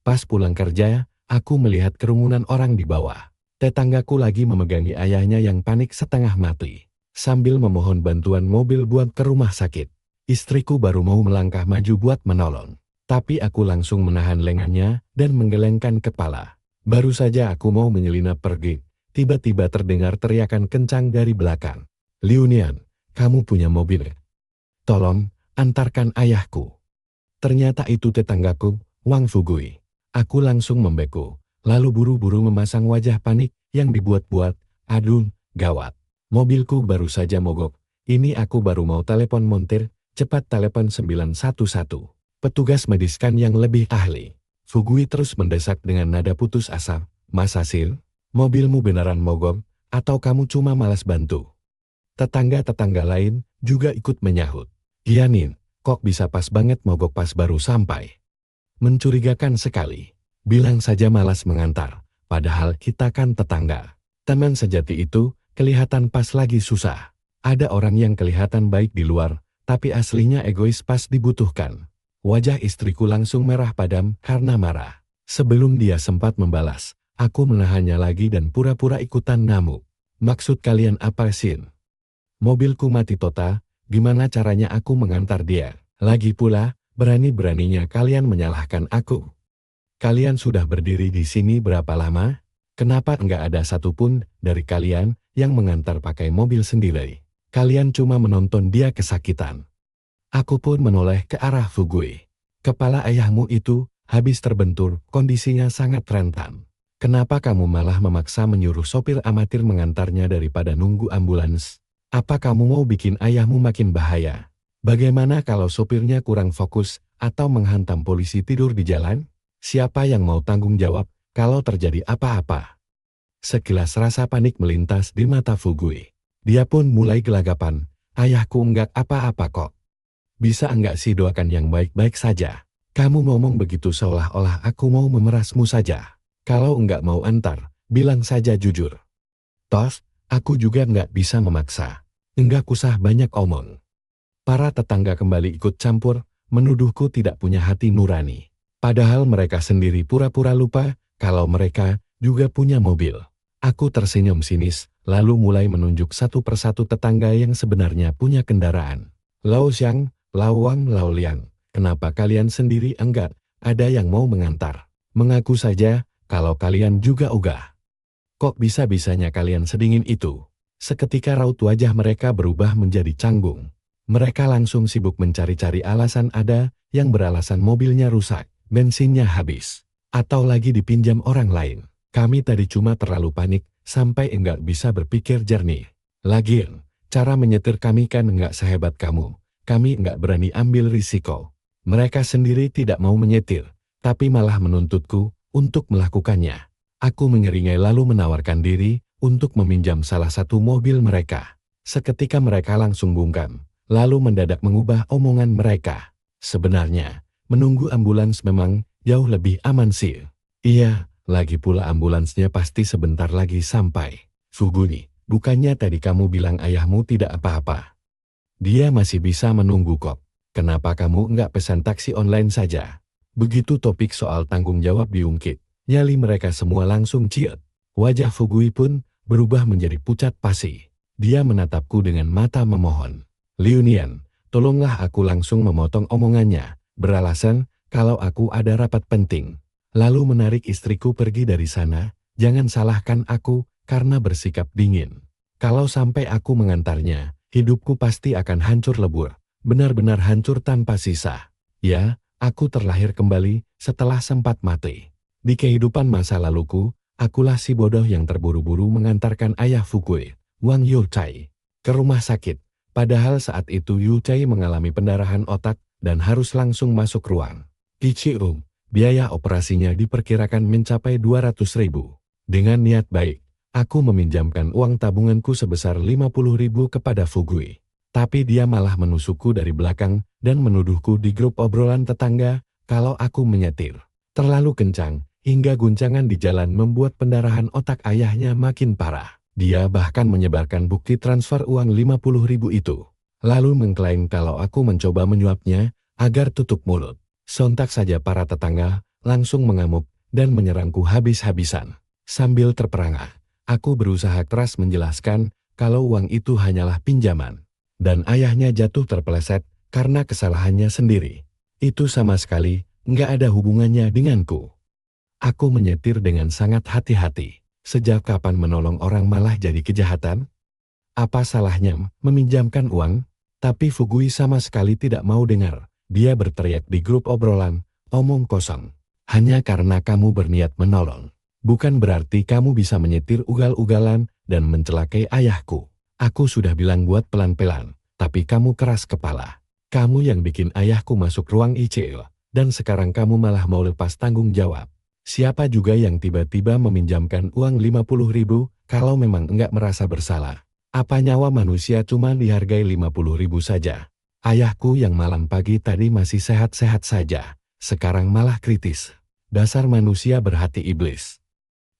Pas pulang kerja, aku melihat kerumunan orang di bawah. Tetanggaku lagi memegangi ayahnya yang panik setengah mati, sambil memohon bantuan mobil buat ke rumah sakit. Istriku baru mau melangkah maju buat menolong, tapi aku langsung menahan lengannya dan menggelengkan kepala. Baru saja aku mau menyelinap pergi, tiba-tiba terdengar teriakan kencang dari belakang. "Liunian, kamu punya mobil? Tolong, antarkan ayahku." Ternyata itu tetanggaku, Wang Fugui. Aku langsung membeku, lalu buru-buru memasang wajah panik yang dibuat-buat. Aduh, gawat. Mobilku baru saja mogok. Ini aku baru mau telepon montir, cepat telepon 911. Petugas medis kan yang lebih ahli. Fugui terus mendesak dengan nada putus asa. "Mas Hasil, mobilmu beneran mogok, atau kamu cuma malas bantu?" Tetangga-tetangga lain juga ikut menyahut. "Iya Nin, kok bisa pas banget mogok pas baru sampai? Mencurigakan sekali. Bilang saja malas mengantar, padahal kita kan tetangga." Teman sejati itu kelihatan pas lagi susah. Ada orang yang kelihatan baik di luar, tapi aslinya egois pas dibutuhkan. Wajah istriku langsung merah padam karena marah. Sebelum dia sempat membalas, aku menahannya lagi dan pura-pura ikutan ngamuk. "Maksud kalian apa Sin? Mobilku mati total, gimana caranya aku mengantar dia? Lagi pula, berani-beraninya kalian menyalahkan aku. Kalian sudah berdiri di sini berapa lama? Kenapa enggak ada satupun dari kalian yang mengantar pakai mobil sendiri? Kalian cuma menonton dia kesakitan." Aku pun menoleh ke arah Fugui. "Kepala ayahmu itu habis terbentur, kondisinya sangat rentan. Kenapa kamu malah memaksa menyuruh sopir amatir mengantarnya daripada nunggu ambulans? Apa kamu mau bikin ayahmu makin bahaya? Bagaimana kalau sopirnya kurang fokus atau menghantam polisi tidur di jalan? Siapa yang mau tanggung jawab kalau terjadi apa-apa?" Sekilas rasa panik melintas di mata Fugui. Dia pun mulai gelagapan. "Ayahku enggak apa-apa kok. Bisa enggak sih doakan yang baik-baik saja? Kamu ngomong begitu seolah-olah aku mau memerasmu saja. Kalau enggak mau antar, bilang saja jujur. Tos, aku juga enggak bisa memaksa. Enggak usah banyak omong." Para tetangga kembali ikut campur, menuduhku tidak punya hati nurani. Padahal mereka sendiri pura-pura lupa kalau mereka juga punya mobil. Aku tersenyum sinis, lalu mulai menunjuk satu persatu tetangga yang sebenarnya punya kendaraan. "Lao Xiang, Lao Wang, Lao Liang, kenapa kalian sendiri enggak ada yang mau mengantar? Mengaku saja kalau kalian juga ogah. Kok bisa-bisanya kalian sedingin itu?" Seketika raut wajah mereka berubah menjadi canggung. Mereka langsung sibuk mencari-cari alasan. Ada yang beralasan mobilnya rusak, bensinnya habis, atau lagi dipinjam orang lain. "Kami tadi cuma terlalu panik sampai enggak bisa berpikir jernih. Lagian, cara menyetir kami kan enggak sehebat kamu. Kami enggak berani ambil risiko." Mereka sendiri tidak mau menyetir, tapi malah menuntutku untuk melakukannya. Aku menyeringai lalu menawarkan diri untuk meminjam salah satu mobil mereka. Seketika mereka langsung bungkam, lalu mendadak mengubah omongan mereka. "Sebenarnya, menunggu ambulans memang jauh lebih aman sih. Iya, lagi pula ambulansnya pasti sebentar lagi sampai. Fuguni, bukannya tadi kamu bilang ayahmu tidak apa-apa? Dia masih bisa menunggu kok. Kenapa kamu enggak pesan taksi online saja?" Begitu topik soal tanggung jawab diungkit, nyali mereka semua langsung ciut. Wajah Fugui pun berubah menjadi pucat pasi. Dia menatapku dengan mata memohon. "Liunian, tolonglah." Aku langsung memotong omongannya, beralasan kalau aku ada rapat penting. Lalu menarik istriku pergi dari sana. Jangan salahkan aku karena bersikap dingin. Kalau sampai aku mengantarnya, hidupku pasti akan hancur lebur. Benar-benar hancur tanpa sisa. Ya, aku terlahir kembali setelah sempat mati. Di kehidupan masa laluku, akulah si bodoh yang terburu-buru mengantarkan ayah Fugui, Wang Yuchai, ke rumah sakit. Padahal saat itu Yuchai mengalami pendarahan otak dan harus langsung masuk ruang ICU. Biaya operasinya diperkirakan mencapai 200.000. Dengan niat baik, aku meminjamkan uang tabunganku sebesar 50.000 kepada Fugui. Tapi dia malah menusukku dari belakang dan menuduhku di grup obrolan tetangga kalau aku menyetir terlalu kencang hingga guncangan di jalan membuat pendarahan otak ayahnya makin parah. Dia bahkan menyebarkan bukti transfer uang 50.000 itu. Lalu mengklaim kalau aku mencoba menyuapnya agar tutup mulut. Sontak saja para tetangga langsung mengamuk dan menyerangku habis-habisan. Sambil terperangah, aku berusaha keras menjelaskan kalau uang itu hanyalah pinjaman. Dan ayahnya jatuh terpeleset karena kesalahannya sendiri. Itu sama sekali nggak ada hubungannya denganku. Aku menyetir dengan sangat hati-hati. Sejak kapan menolong orang malah jadi kejahatan? Apa salahnya meminjamkan uang? Tapi Fugui sama sekali tidak mau dengar. Dia berteriak di grup obrolan, omong kosong. Hanya karena kamu berniat menolong. Bukan berarti kamu bisa menyetir ugal-ugalan dan mencelakai ayahku. Aku sudah bilang buat pelan-pelan, tapi kamu keras kepala. Kamu yang bikin ayahku masuk ruang ICU, dan sekarang kamu malah mau lepas tanggung jawab. Siapa juga yang tiba-tiba meminjamkan uang 50.000 kalau memang enggak merasa bersalah? Apa nyawa manusia cuma dihargai 50.000 saja? Ayahku yang malam pagi tadi masih sehat-sehat saja, sekarang malah kritis. Dasar manusia berhati iblis.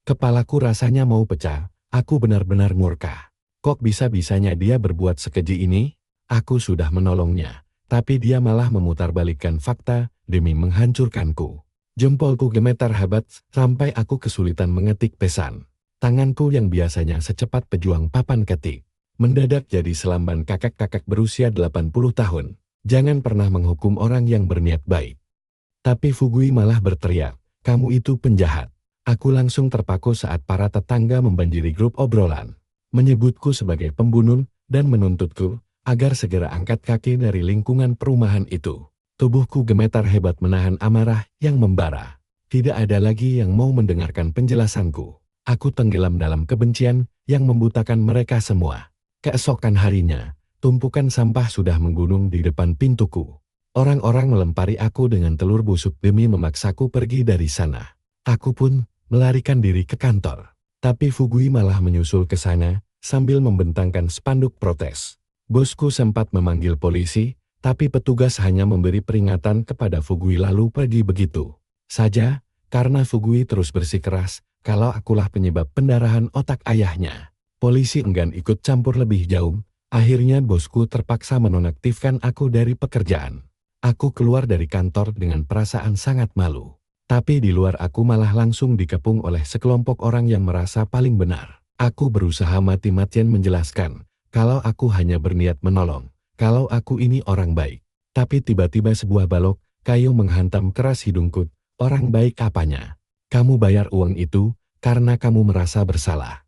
Kepalaku rasanya mau pecah, aku benar-benar murka. Kok bisa-bisanya dia berbuat sekeji ini? Aku sudah menolongnya, tapi dia malah memutarbalikkan fakta demi menghancurkanku. Jempolku gemetar hebat sampai aku kesulitan mengetik pesan. Tanganku yang biasanya secepat pejuang papan ketik, mendadak jadi selamban kakek-kakek berusia 80 tahun. Jangan pernah menghukum orang yang berniat baik. Tapi Fugui malah berteriak, kamu itu penjahat. Aku langsung terpaku saat para tetangga membanjiri grup obrolan, menyebutku sebagai pembunuh dan menuntutku agar segera angkat kaki dari lingkungan perumahan itu. Tubuhku gemetar hebat menahan amarah yang membara. Tidak ada lagi yang mau mendengarkan penjelasanku. Aku tenggelam dalam kebencian yang membutakan mereka semua. Keesokan harinya, tumpukan sampah sudah menggunung di depan pintuku. Orang-orang melempari aku dengan telur busuk demi memaksaku pergi dari sana. Aku pun melarikan diri ke kantor. Tapi Fugui malah menyusul ke sana sambil membentangkan spanduk protes. Bosku sempat memanggil polisi, tapi petugas hanya memberi peringatan kepada Fugui lalu pergi begitu saja, karena Fugui terus bersikeras kalau akulah penyebab pendarahan otak ayahnya. Polisi enggan ikut campur lebih jauh, akhirnya bosku terpaksa menonaktifkan aku dari pekerjaan. Aku keluar dari kantor dengan perasaan sangat malu. Tapi di luar aku malah langsung dikepung oleh sekelompok orang yang merasa paling benar. Aku berusaha mati-matian menjelaskan kalau aku hanya berniat menolong. Kalau aku ini orang baik, tapi tiba-tiba sebuah balok kayu menghantam keras hidungku. Orang baik apanya? Kamu bayar uang itu karena kamu merasa bersalah.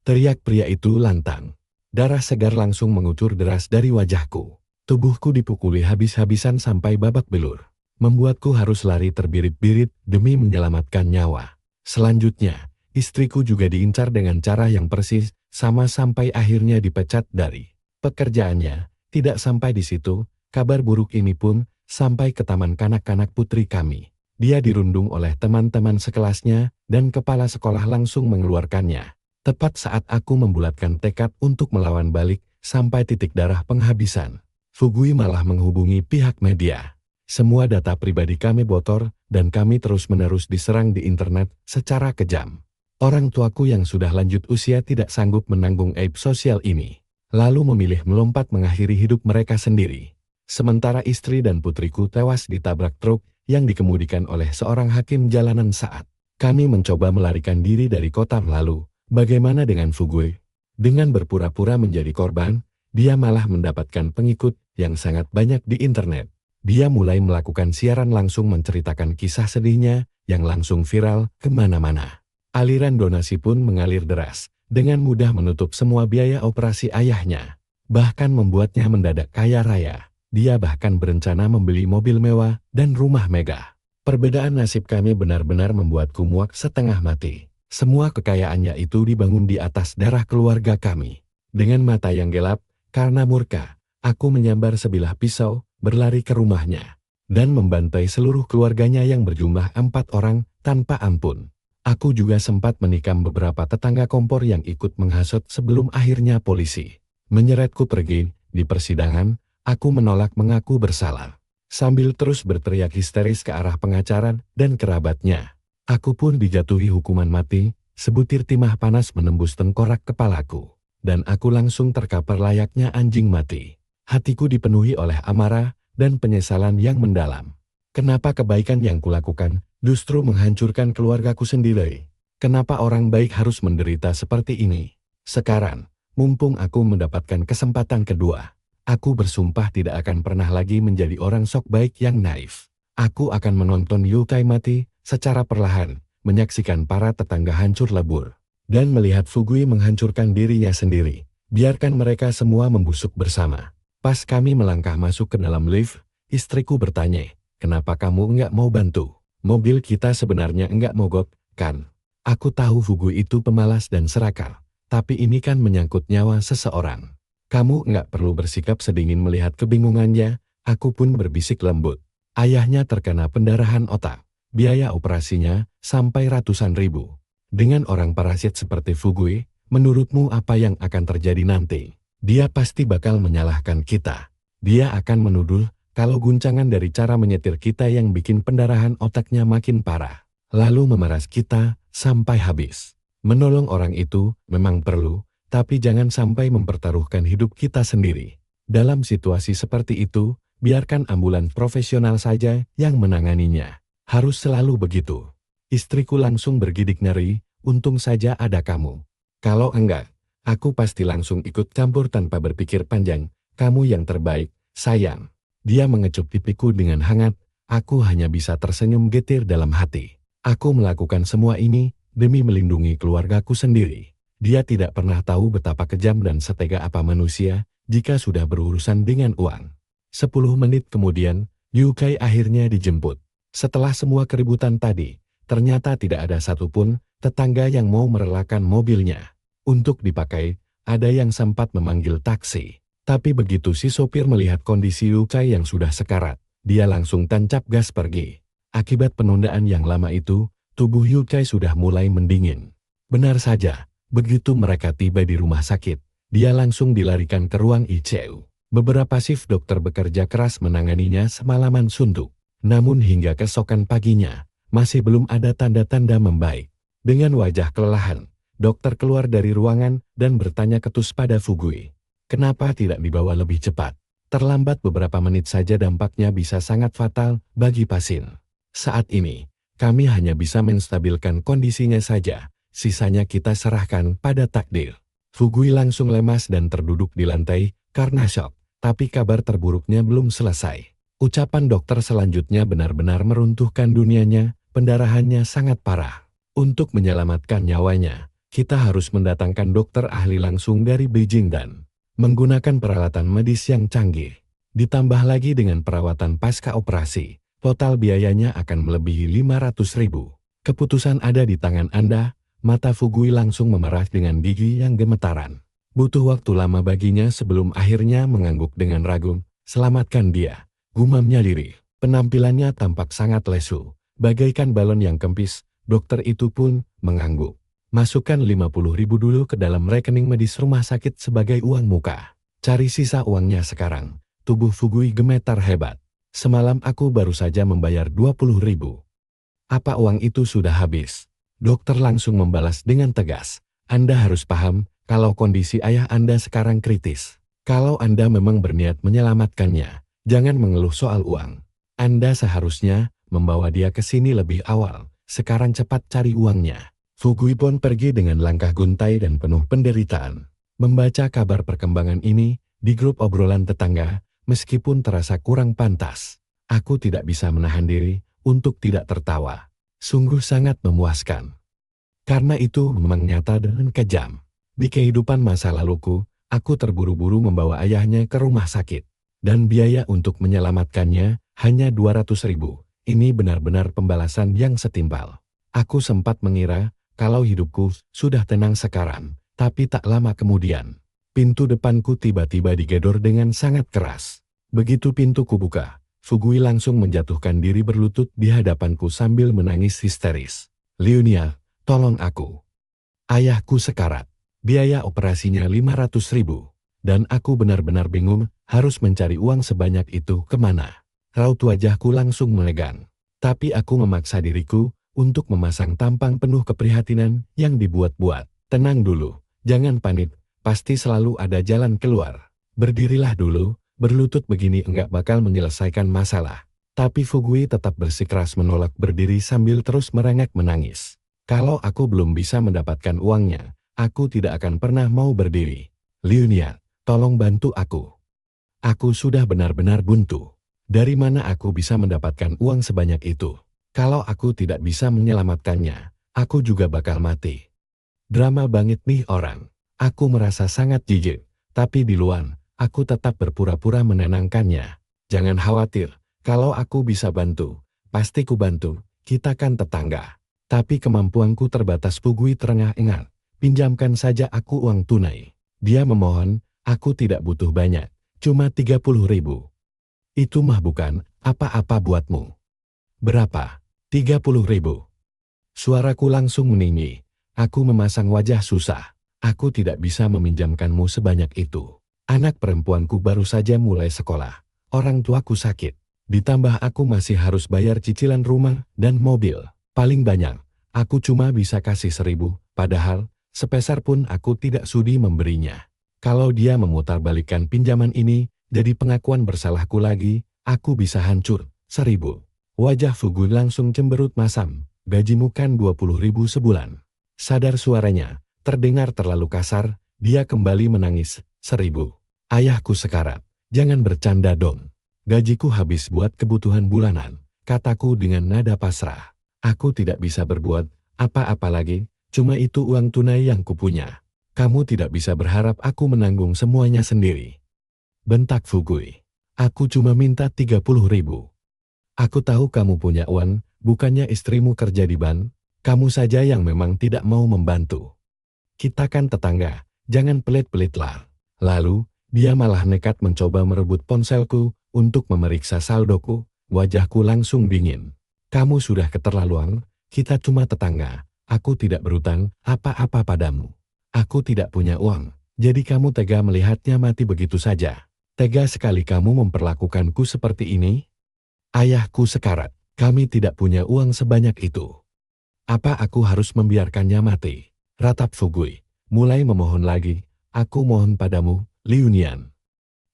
Teriak pria itu lantang. Darah segar langsung mengucur deras dari wajahku. Tubuhku dipukuli habis-habisan sampai babak belur. Membuatku harus lari terbirit-birit demi menyelamatkan nyawa. Selanjutnya, istriku juga diincar dengan cara yang persis sama sampai akhirnya dipecat dari pekerjaannya. Tidak sampai di situ, kabar buruk ini pun sampai ke taman kanak-kanak putri kami. Dia dirundung oleh teman-teman sekelasnya dan kepala sekolah langsung mengeluarkannya. Tepat saat aku membulatkan tekad untuk melawan balik sampai titik darah penghabisan. Fugui malah menghubungi pihak media. Semua data pribadi kami bocor dan kami terus-menerus diserang di internet secara kejam. Orang tuaku yang sudah lanjut usia tidak sanggup menanggung aib sosial ini. Lalu memilih melompat mengakhiri hidup mereka sendiri. Sementara istri dan putriku tewas ditabrak truk yang dikemudikan oleh seorang hakim jalanan saat kami mencoba melarikan diri dari kota lalu. Bagaimana dengan Fugui? Dengan berpura-pura menjadi korban, dia malah mendapatkan pengikut yang sangat banyak di internet. Dia mulai melakukan siaran langsung menceritakan kisah sedihnya yang langsung viral kemana-mana. Aliran donasi pun mengalir deras. Dengan mudah menutup semua biaya operasi ayahnya. Bahkan membuatnya mendadak kaya raya. Dia bahkan berencana membeli mobil mewah dan rumah megah. Perbedaan nasib kami benar-benar membuatku muak setengah mati. Semua kekayaannya itu dibangun di atas darah keluarga kami. Dengan mata yang gelap, karena murka, aku menyambar sebilah pisau, berlari ke rumahnya, dan membantai seluruh keluarganya yang berjumlah 4 orang tanpa ampun. Aku juga sempat menikam beberapa tetangga kompor yang ikut menghasut sebelum akhirnya polisi menyeretku pergi. Di persidangan, aku menolak mengaku bersalah. Sambil terus berteriak histeris ke arah pengacara dan kerabatnya. Aku pun dijatuhi hukuman mati, sebutir timah panas menembus tengkorak kepalaku. Dan aku langsung terkapar layaknya anjing mati. Hatiku dipenuhi oleh amarah dan penyesalan yang mendalam. Kenapa kebaikan yang kulakukan justru menghancurkan keluargaku sendiri? Kenapa orang baik harus menderita seperti ini? Sekarang, mumpung aku mendapatkan kesempatan kedua, aku bersumpah tidak akan pernah lagi menjadi orang sok baik yang naif. Aku akan menonton Yukai mati secara perlahan, menyaksikan para tetangga hancur lebur, dan melihat Fugui menghancurkan dirinya sendiri. Biarkan mereka semua membusuk bersama. Pas kami melangkah masuk ke dalam lift, istriku bertanya, "Kenapa kamu enggak mau bantu? Mobil kita sebenarnya enggak mogok, kan?" Aku tahu Fugui itu pemalas dan serakah, tapi ini kan menyangkut nyawa seseorang. Kamu enggak perlu bersikap sedingin melihat kebingungannya, aku pun berbisik lembut. Ayahnya terkena pendarahan otak, biaya operasinya sampai ratusan ribu. Dengan orang parasit seperti Fugui, menurutmu apa yang akan terjadi nanti? Dia pasti bakal menyalahkan kita. Dia akan menuduh kalau guncangan dari cara menyetir kita yang bikin pendarahan otaknya makin parah. Lalu memeras kita sampai habis. Menolong orang itu memang perlu, tapi jangan sampai mempertaruhkan hidup kita sendiri. Dalam situasi seperti itu, biarkan ambulans profesional saja yang menanganinya. Harus selalu begitu. Istriku langsung bergidik ngeri, untung saja ada kamu. Kalau enggak, aku pasti langsung ikut campur tanpa berpikir panjang. Kamu yang terbaik, sayang. Dia mengecup pipiku dengan hangat, aku hanya bisa tersenyum getir dalam hati. Aku melakukan semua ini demi melindungi keluargaku sendiri. Dia tidak pernah tahu betapa kejam dan setega apa manusia jika sudah berurusan dengan uang. 10 menit kemudian, Yukai akhirnya dijemput. Setelah semua keributan tadi, ternyata tidak ada satupun tetangga yang mau merelakan mobilnya untuk dipakai. Ada yang sempat memanggil taksi. Tapi begitu si sopir melihat kondisi Yukai yang sudah sekarat, dia langsung tancap gas pergi. Akibat penundaan yang lama itu, tubuh Yukai sudah mulai mendingin. Benar saja, begitu mereka tiba di rumah sakit, dia langsung dilarikan ke ruang ICU. Beberapa shift dokter bekerja keras menanganinya semalaman suntuk. Namun hingga keesokan paginya, masih belum ada tanda-tanda membaik. Dengan wajah kelelahan, dokter keluar dari ruangan dan bertanya ketus pada Fugui. Kenapa tidak dibawa lebih cepat? Terlambat beberapa menit saja dampaknya bisa sangat fatal bagi pasien. Saat ini, kami hanya bisa menstabilkan kondisinya saja, sisanya kita serahkan pada takdir. Fugui langsung lemas dan terduduk di lantai karena syok, tapi kabar terburuknya belum selesai. Ucapan dokter selanjutnya benar-benar meruntuhkan dunianya, pendarahannya sangat parah. Untuk menyelamatkan nyawanya, kita harus mendatangkan dokter ahli langsung dari Beijing dan menggunakan peralatan medis yang canggih. Ditambah lagi dengan perawatan pasca operasi, total biayanya akan melebihi 500.000. Keputusan ada di tangan Anda. Mata Fugui langsung memerah dengan gigi yang gemetaran. Butuh waktu lama baginya sebelum akhirnya mengangguk dengan ragu. Selamatkan dia, gumamnya lirih. Penampilannya tampak sangat lesu, bagaikan balon yang kempis. Dokter itu pun mengangguk. Masukkan 50.000 dulu ke dalam rekening medis rumah sakit sebagai uang muka. Cari sisa uangnya sekarang. Tubuh Fugui gemetar hebat. Semalam aku baru saja membayar 20.000. Apa uang itu sudah habis? Dokter langsung membalas dengan tegas. Anda harus paham kalau kondisi ayah Anda sekarang kritis. Kalau Anda memang berniat menyelamatkannya, jangan mengeluh soal uang. Anda seharusnya membawa dia ke sini lebih awal. Sekarang cepat cari uangnya. Fugui pun pergi dengan langkah guntai dan penuh penderitaan. Membaca kabar perkembangan ini di grup obrolan tetangga, meskipun terasa kurang pantas, aku tidak bisa menahan diri untuk tidak tertawa. Sungguh sangat memuaskan. Karena itu memang nyata dan kejam. Di kehidupan masa laluku, aku terburu-buru membawa ayahnya ke rumah sakit. Dan biaya untuk menyelamatkannya hanya 200.000. Ini benar-benar pembalasan yang setimpal. Aku sempat mengira kalau hidupku sudah tenang sekarang, tapi tak lama kemudian, pintu depanku tiba-tiba digedor dengan sangat keras. Begitu pintu kubuka, Fugui langsung menjatuhkan diri berlutut di hadapanku sambil menangis histeris. "Liunia, tolong aku. Ayahku sekarat. Biaya operasinya 500.000. Dan aku benar-benar bingung harus mencari uang sebanyak itu kemana." Raut wajahku langsung melegang. Tapi aku memaksa diriku untuk memasang tampang penuh keprihatinan yang dibuat-buat. "Tenang dulu, jangan panik, pasti selalu ada jalan keluar. Berdirilah dulu, berlutut begini enggak bakal menyelesaikan masalah. Tapi Fugui tetap bersikeras menolak berdiri sambil terus merengek menangis. Kalau aku belum bisa mendapatkan uangnya, aku tidak akan pernah mau berdiri. Liunia, tolong bantu aku. Aku sudah benar-benar buntu. Dari mana aku bisa mendapatkan uang sebanyak itu? Kalau aku tidak bisa menyelamatkannya, aku juga bakal mati. Drama banget nih orang. Aku merasa sangat jijik, tapi di luar, aku tetap berpura-pura menenangkannya. Jangan khawatir. Kalau aku bisa bantu, pasti ku bantu, kita kan tetangga. Tapi kemampuanku terbatas. Fugui terengah-engah. Pinjamkan saja aku uang tunai. Dia memohon, aku tidak butuh banyak, cuma 30.000. Itu mah bukan apa-apa buatmu. Berapa? 30.000. Suaraku langsung meninggi. Aku memasang wajah susah. Aku tidak bisa meminjamkanmu sebanyak itu. Anak perempuanku baru saja mulai sekolah. Orang tuaku sakit. Ditambah aku masih harus bayar cicilan rumah dan mobil. Paling banyak, aku cuma bisa kasih 1.000, padahal, sepeser pun aku tidak sudi memberinya. Kalau dia memutarbalikkan pinjaman ini, jadi pengakuan bersalahku lagi, aku bisa hancur. 1.000. Wajah Fugui langsung cemberut masam. Gajimu kan 20.000 sebulan. Sadar suaranya, terdengar terlalu kasar, dia kembali menangis. 1.000. Ayahku sekarat. Jangan bercanda dong. Gajiku habis buat kebutuhan bulanan, kataku dengan nada pasrah. Aku tidak bisa berbuat apa-apa lagi, cuma itu uang tunai yang kupunya. Kamu tidak bisa berharap aku menanggung semuanya sendiri. Bentak Fugui. Aku cuma minta 30.000. Aku tahu kamu punya uang, bukannya istrimu kerja di bank. Kamu saja yang memang tidak mau membantu. Kita kan tetangga, jangan pelit-pelitlah. Lalu, dia malah nekat mencoba merebut ponselku untuk memeriksa saldoku. Wajahku langsung dingin. Kamu sudah keterlaluan, kita cuma tetangga. Aku tidak berutang apa-apa padamu. Aku tidak punya uang, jadi kamu tega melihatnya mati begitu saja. Tega sekali kamu memperlakukanku seperti ini. Ayahku sekarat, kami tidak punya uang sebanyak itu. Apa aku harus membiarkannya mati? Ratap Fugui, mulai memohon lagi. Aku mohon padamu, Liunian.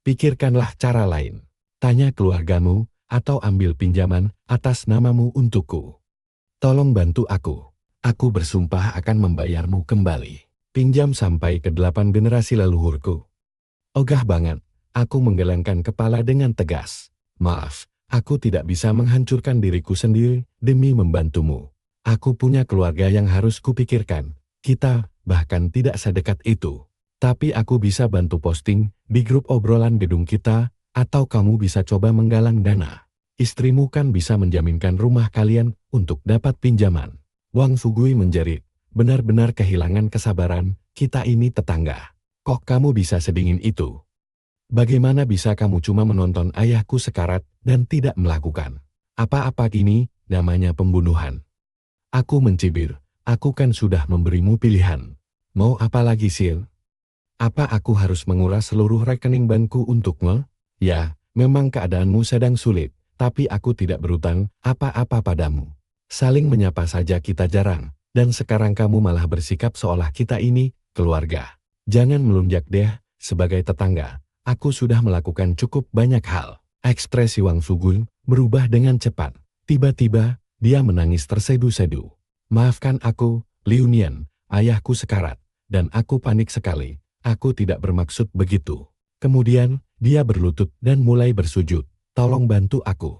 Pikirkanlah cara lain. Tanya keluargamu, atau ambil pinjaman atas namamu untukku. Tolong bantu aku. Aku bersumpah akan membayarmu kembali. Pinjam sampai ke 8 generasi leluhurku. Ogah banget, aku menggelengkan kepala dengan tegas. Maaf, aku tidak bisa menghancurkan diriku sendiri demi membantumu. Aku punya keluarga yang harus kupikirkan. Kita bahkan tidak sedekat itu. Tapi aku bisa bantu posting di grup obrolan gedung kita, atau kamu bisa coba menggalang dana. Istrimu kan bisa menjaminkan rumah kalian untuk dapat pinjaman. Wang Fugui menjerit, benar-benar kehilangan kesabaran, kita ini tetangga. Kok kamu bisa sedingin itu? Bagaimana bisa kamu cuma menonton ayahku sekarat dan tidak melakukan apa-apa? Gini namanya pembunuhan. Aku mencibir, aku kan sudah memberimu pilihan. Mau apa lagi, Sil? Apa aku harus menguras seluruh rekening bankku untukmu? Ya, memang keadaanmu sedang sulit, tapi aku tidak berutang apa-apa padamu. Saling menyapa saja kita jarang, dan sekarang kamu malah bersikap seolah kita ini keluarga. Jangan melunjak deh, sebagai tetangga, aku sudah melakukan cukup banyak hal. Ekspresi Wang Fugui berubah dengan cepat. Tiba-tiba, dia menangis tersedu-sedu. Maafkan aku, Liunian, ayahku sekarat, dan aku panik sekali. Aku tidak bermaksud begitu. Kemudian, dia berlutut dan mulai bersujud. Tolong bantu aku.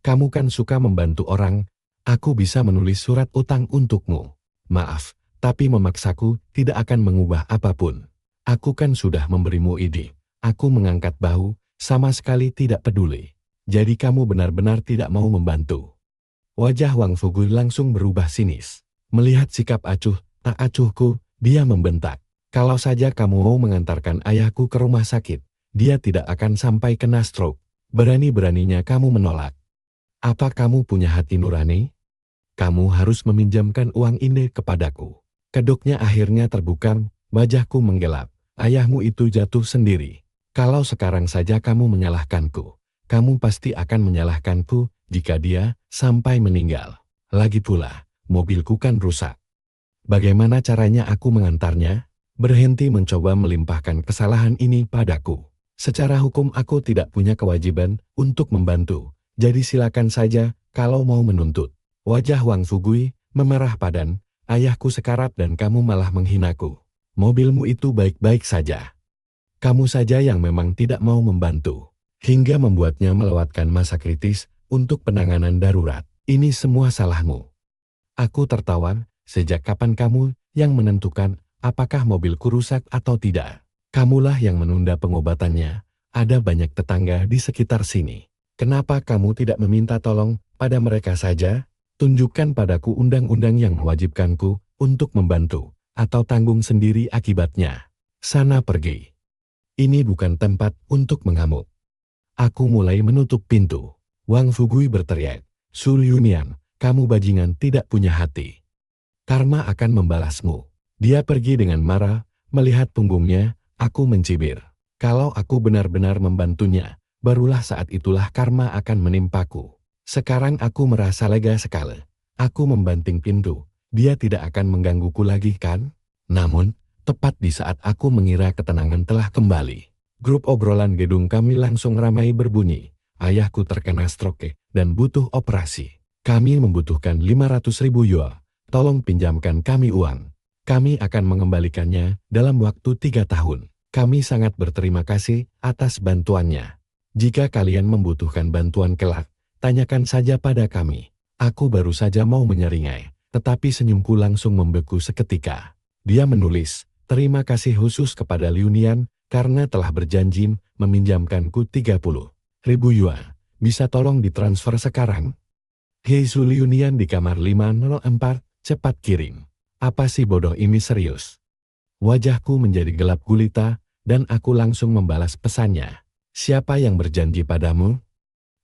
Kamu kan suka membantu orang. Aku bisa menulis surat utang untukmu. Maaf, tapi memaksaku tidak akan mengubah apapun. Aku kan sudah memberimu ide. Aku mengangkat bahu, sama sekali tidak peduli. Jadi kamu benar-benar tidak mau membantu. Wajah Wang Fugui langsung berubah sinis. Melihat sikap acuh tak acuhku, dia membentak. Kalau saja kamu mau mengantarkan ayahku ke rumah sakit, dia tidak akan sampai kena stroke. Berani-beraninya kamu menolak. Apa kamu punya hati nurani? Kamu harus meminjamkan uang ini kepadaku. Kedoknya akhirnya terbuka, wajahku menggelap. Ayahmu itu jatuh sendiri. Kalau sekarang saja kamu menyalahkanku, kamu pasti akan menyalahkanku jika dia sampai meninggal. Lagi pula, mobilku kan rusak. Bagaimana caranya aku mengantarnya? Berhenti mencoba melimpahkan kesalahan ini padaku. Secara hukum aku tidak punya kewajiban untuk membantu. Jadi silakan saja kalau mau menuntut. Wajah Wang Fugui memerah padan. Ayahku sekarat dan kamu malah menghinaku. Mobilmu itu baik-baik saja. Kamu saja yang memang tidak mau membantu. Hingga membuatnya melewatkan masa kritis untuk penanganan darurat. Ini semua salahmu. Aku tertawa, sejak kapan kamu yang menentukan apakah mobilku rusak atau tidak? Kamulah yang menunda pengobatannya. Ada banyak tetangga di sekitar sini. Kenapa kamu tidak meminta tolong pada mereka saja? Tunjukkan padaku undang-undang yang mewajibkanku untuk membantu, atau tanggung sendiri akibatnya. Sana pergi. Ini bukan tempat untuk mengamuk. Aku mulai menutup pintu. Wang Fugui berteriak, Su Liunian, kamu bajingan tidak punya hati. Karma akan membalasmu. Dia pergi dengan marah, melihat punggungnya, aku mencibir. Kalau aku benar-benar membantunya, barulah saat itulah karma akan menimpaku. Sekarang aku merasa lega sekali. Aku membanting pintu. Dia tidak akan menggangguku lagi kan? Namun, tepat di saat aku mengira ketenangan telah kembali, grup obrolan gedung kami langsung ramai berbunyi. Ayahku terkena stroke dan butuh operasi. Kami membutuhkan 500.000 yuan. Tolong pinjamkan kami uang. Kami akan mengembalikannya dalam waktu 3 tahun. Kami sangat berterima kasih atas bantuannya. Jika kalian membutuhkan bantuan kelak, tanyakan saja pada kami. Aku baru saja mau menyeringai, tetapi senyumku langsung membeku seketika. Dia menulis, terima kasih khusus kepada Liunian karena telah berjanji meminjamkanku 30.000 yuan. Bisa tolong ditransfer sekarang? Hei Su Liunian di kamar 504, cepat kirim. Apa sih bodoh ini serius? Wajahku menjadi gelap gulita, dan aku langsung membalas pesannya. Siapa yang berjanji padamu?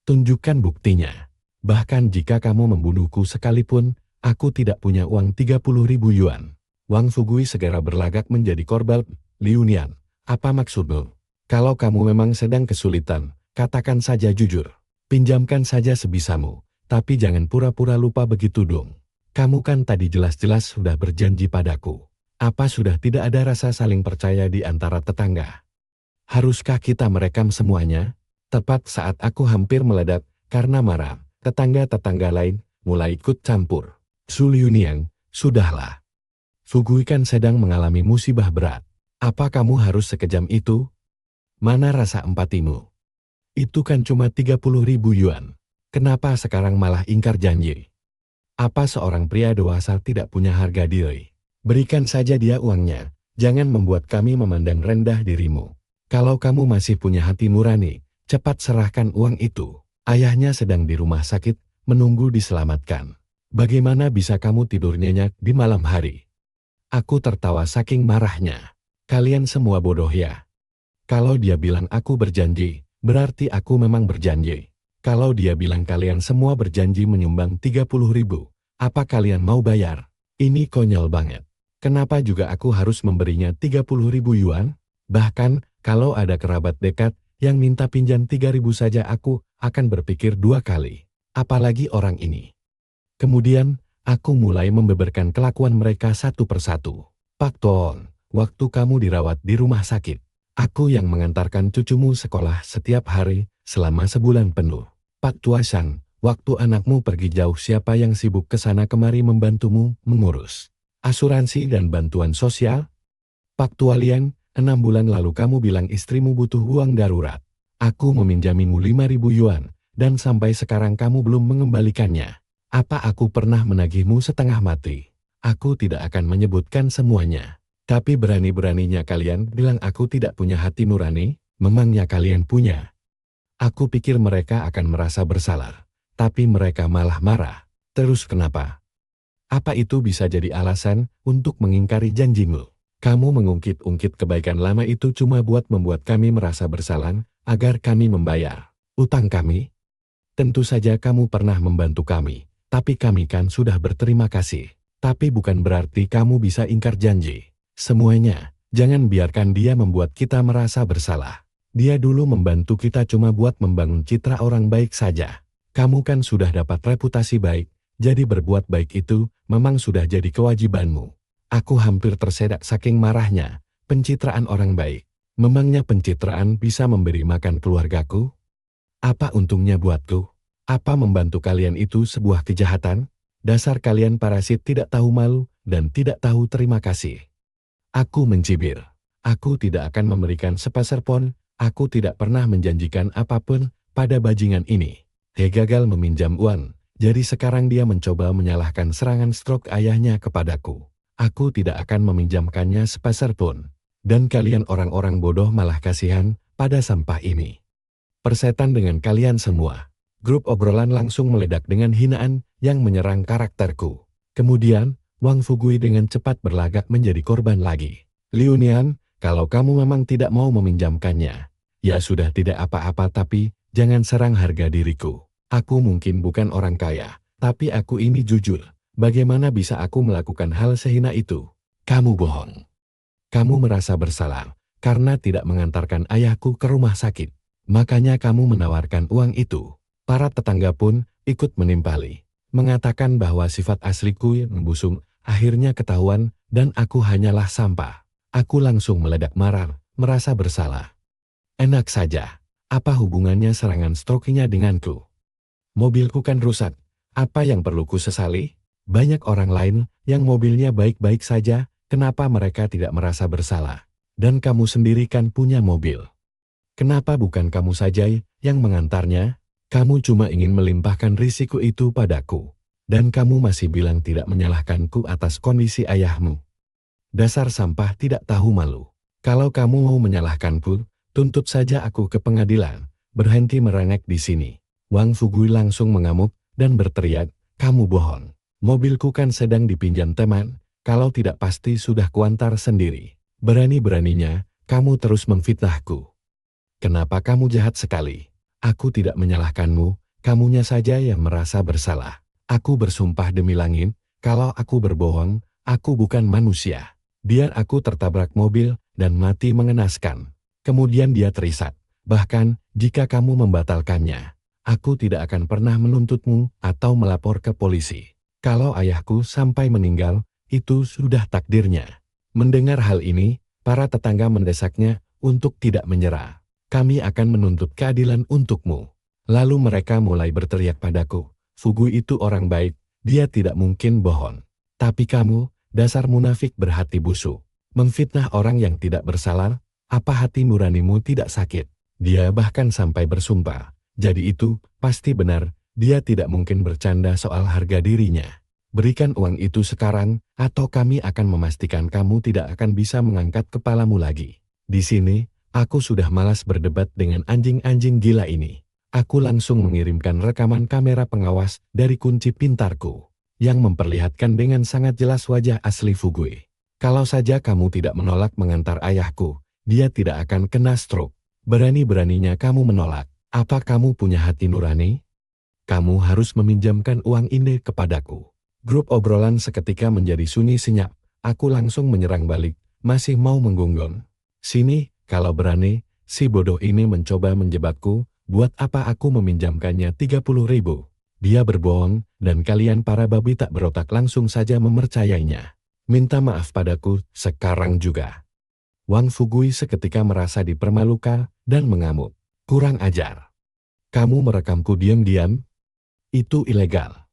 Tunjukkan buktinya. Bahkan jika kamu membunuhku sekalipun, aku tidak punya uang 30.000 yuan. Wang Fugui segera berlagak menjadi korban. Liunian, apa maksudmu? Kalau kamu memang sedang kesulitan, katakan saja jujur. Pinjamkan saja sebisamu, tapi jangan pura-pura lupa begitu dong. Kamu kan tadi jelas-jelas sudah berjanji padaku. Apa sudah tidak ada rasa saling percaya di antara tetangga? Haruskah kita merekam semuanya? Tepat saat aku hampir meledak karena marah, tetangga-tetangga lain mulai ikut campur. Su Liunian, sudahlah. Fugui kan sedang mengalami musibah berat. Apa kamu harus sekejam itu? Mana rasa empatimu? Itu kan cuma 30.000 yuan. Kenapa sekarang malah ingkar janji? Apa seorang pria dewasa tidak punya harga diri? Berikan saja dia uangnya. Jangan membuat kami memandang rendah dirimu. Kalau kamu masih punya hati nurani, cepat serahkan uang itu. Ayahnya sedang di rumah sakit, menunggu diselamatkan. Bagaimana bisa kamu tidur nyenyak di malam hari? Aku tertawa saking marahnya. Kalian semua bodoh ya. Kalau dia bilang aku berjanji, berarti aku memang berjanji. Kalau dia bilang kalian semua berjanji menyumbang 30.000, apa kalian mau bayar? Ini konyol banget. Kenapa juga aku harus memberinya 30.000 yuan? Bahkan, kalau ada kerabat dekat yang minta pinjam 3.000 saja aku akan berpikir 2 kali. Apalagi orang ini. Kemudian, aku mulai membeberkan kelakuan mereka satu persatu. Pak Toon, waktu kamu dirawat di rumah sakit, aku yang mengantarkan cucumu sekolah setiap hari selama sebulan penuh. Pak Tuasan, waktu anakmu pergi jauh siapa yang sibuk ke sana kemari membantumu mengurus asuransi dan bantuan sosial? Pak Tualian, 6 bulan lalu kamu bilang istrimu butuh uang darurat. Aku meminjamimu 5.000 yuan, dan sampai sekarang kamu belum mengembalikannya. Apa aku pernah menagihmu setengah mati? Aku tidak akan menyebutkan semuanya. Tapi berani-beraninya kalian bilang aku tidak punya hati nurani? Memangnya kalian punya? Aku pikir mereka akan merasa bersalah, tapi mereka malah marah. Terus kenapa? Apa itu bisa jadi alasan untuk mengingkari janjimu? Kamu mengungkit-ungkit kebaikan lama itu cuma buat membuat kami merasa bersalah, agar kami membayar utang kami? Tentu saja kamu pernah membantu kami, tapi kami kan sudah berterima kasih. Tapi bukan berarti kamu bisa ingkar janji. Semuanya, jangan biarkan dia membuat kita merasa bersalah. Dia dulu membantu kita cuma buat membangun citra orang baik saja. Kamu kan sudah dapat reputasi baik. Jadi berbuat baik itu memang sudah jadi kewajibanmu. Aku hampir tersedak saking marahnya. Pencitraan orang baik. Memangnya pencitraan bisa memberi makan keluargaku? Apa untungnya buatku? Apa membantu kalian itu sebuah kejahatan? Dasar kalian parasit tidak tahu malu dan tidak tahu terima kasih. Aku mencibir. Aku tidak akan memberikan sepeser pun, aku tidak pernah menjanjikan apapun pada bajingan ini. Dia gagal meminjam uang, jadi sekarang dia mencoba menyalahkan serangan stroke ayahnya kepadaku. Aku tidak akan meminjamkannya sepeser pun. Dan kalian orang-orang bodoh malah kasihan pada sampah ini. Persetan dengan kalian semua. Grup obrolan langsung meledak dengan hinaan yang menyerang karakterku. Kemudian, Wang Fugui dengan cepat berlagak menjadi korban lagi. Liu Nian, kalau kamu memang tidak mau meminjamkannya, ya sudah tidak apa-apa tapi jangan serang harga diriku. Aku mungkin bukan orang kaya, tapi aku ini jujur. Bagaimana bisa aku melakukan hal sehina itu? Kamu bohong. Kamu merasa bersalah karena tidak mengantarkan ayahku ke rumah sakit. Makanya kamu menawarkan uang itu. Para tetangga pun ikut menimpali, mengatakan bahwa sifat asliku yang membusung akhirnya ketahuan dan aku hanyalah sampah. Aku langsung meledak marah, merasa bersalah. Enak saja, apa hubungannya serangan stroke-nya denganku? Mobilku kan rusak, apa yang perlu ku sesali? Banyak orang lain yang mobilnya baik-baik saja, kenapa mereka tidak merasa bersalah? Dan kamu sendiri kan punya mobil. Kenapa bukan kamu saja yang mengantarnya? Kamu cuma ingin melimpahkan risiko itu padaku. Dan kamu masih bilang tidak menyalahkanku atas kondisi ayahmu. Dasar sampah tidak tahu malu. Kalau kamu mau menyalahkanku, tuntut saja aku ke pengadilan. Berhenti merengek di sini. Wang Fugui langsung mengamuk dan berteriak, kamu bohong. Mobilku kan sedang dipinjam teman, kalau tidak pasti sudah kuantar sendiri. Berani-beraninya, kamu terus memfitnahku. Kenapa kamu jahat sekali? Aku tidak menyalahkanmu, kamunya saja yang merasa bersalah. Aku bersumpah demi langit, kalau aku berbohong, aku bukan manusia. Biar aku tertabrak mobil dan mati mengenaskan. Kemudian dia terisak. Bahkan, jika kamu membatalkannya, aku tidak akan pernah menuntutmu atau melapor ke polisi. Kalau ayahku sampai meninggal, itu sudah takdirnya. Mendengar hal ini, para tetangga mendesaknya untuk tidak menyerah. Kami akan menuntut keadilan untukmu. Lalu mereka mulai berteriak padaku, Fugui itu orang baik, dia tidak mungkin bohong. Tapi kamu, dasar munafik berhati busuk, memfitnah orang yang tidak bersalah, apa hati nuranimu tidak sakit? Dia bahkan sampai bersumpah, jadi itu pasti benar, dia tidak mungkin bercanda soal harga dirinya. Berikan uang itu sekarang, atau kami akan memastikan kamu tidak akan bisa mengangkat kepalamu lagi. Di sini, aku sudah malas berdebat dengan anjing-anjing gila ini. Aku langsung mengirimkan rekaman kamera pengawas dari kunci pintarku, yang memperlihatkan dengan sangat jelas wajah asli Fugui. Kalau saja kamu tidak menolak mengantar ayahku, dia tidak akan kena stroke. Berani-beraninya kamu menolak. Apa kamu punya hati nurani? Kamu harus meminjamkan uang ini kepadaku. Grup obrolan seketika menjadi sunyi senyap. Aku langsung menyerang balik, masih mau menggonggong. Sini, kalau berani, si bodoh ini mencoba menjebakku, buat apa aku meminjamkannya 30.000? Dia berbohong, dan kalian para babi tak berotak langsung saja mempercayainya. Minta maaf padaku, sekarang juga. Wang Fugui seketika merasa dipermalukan, dan mengamuk. Kurang ajar. Kamu merekamku diam-diam? Itu ilegal.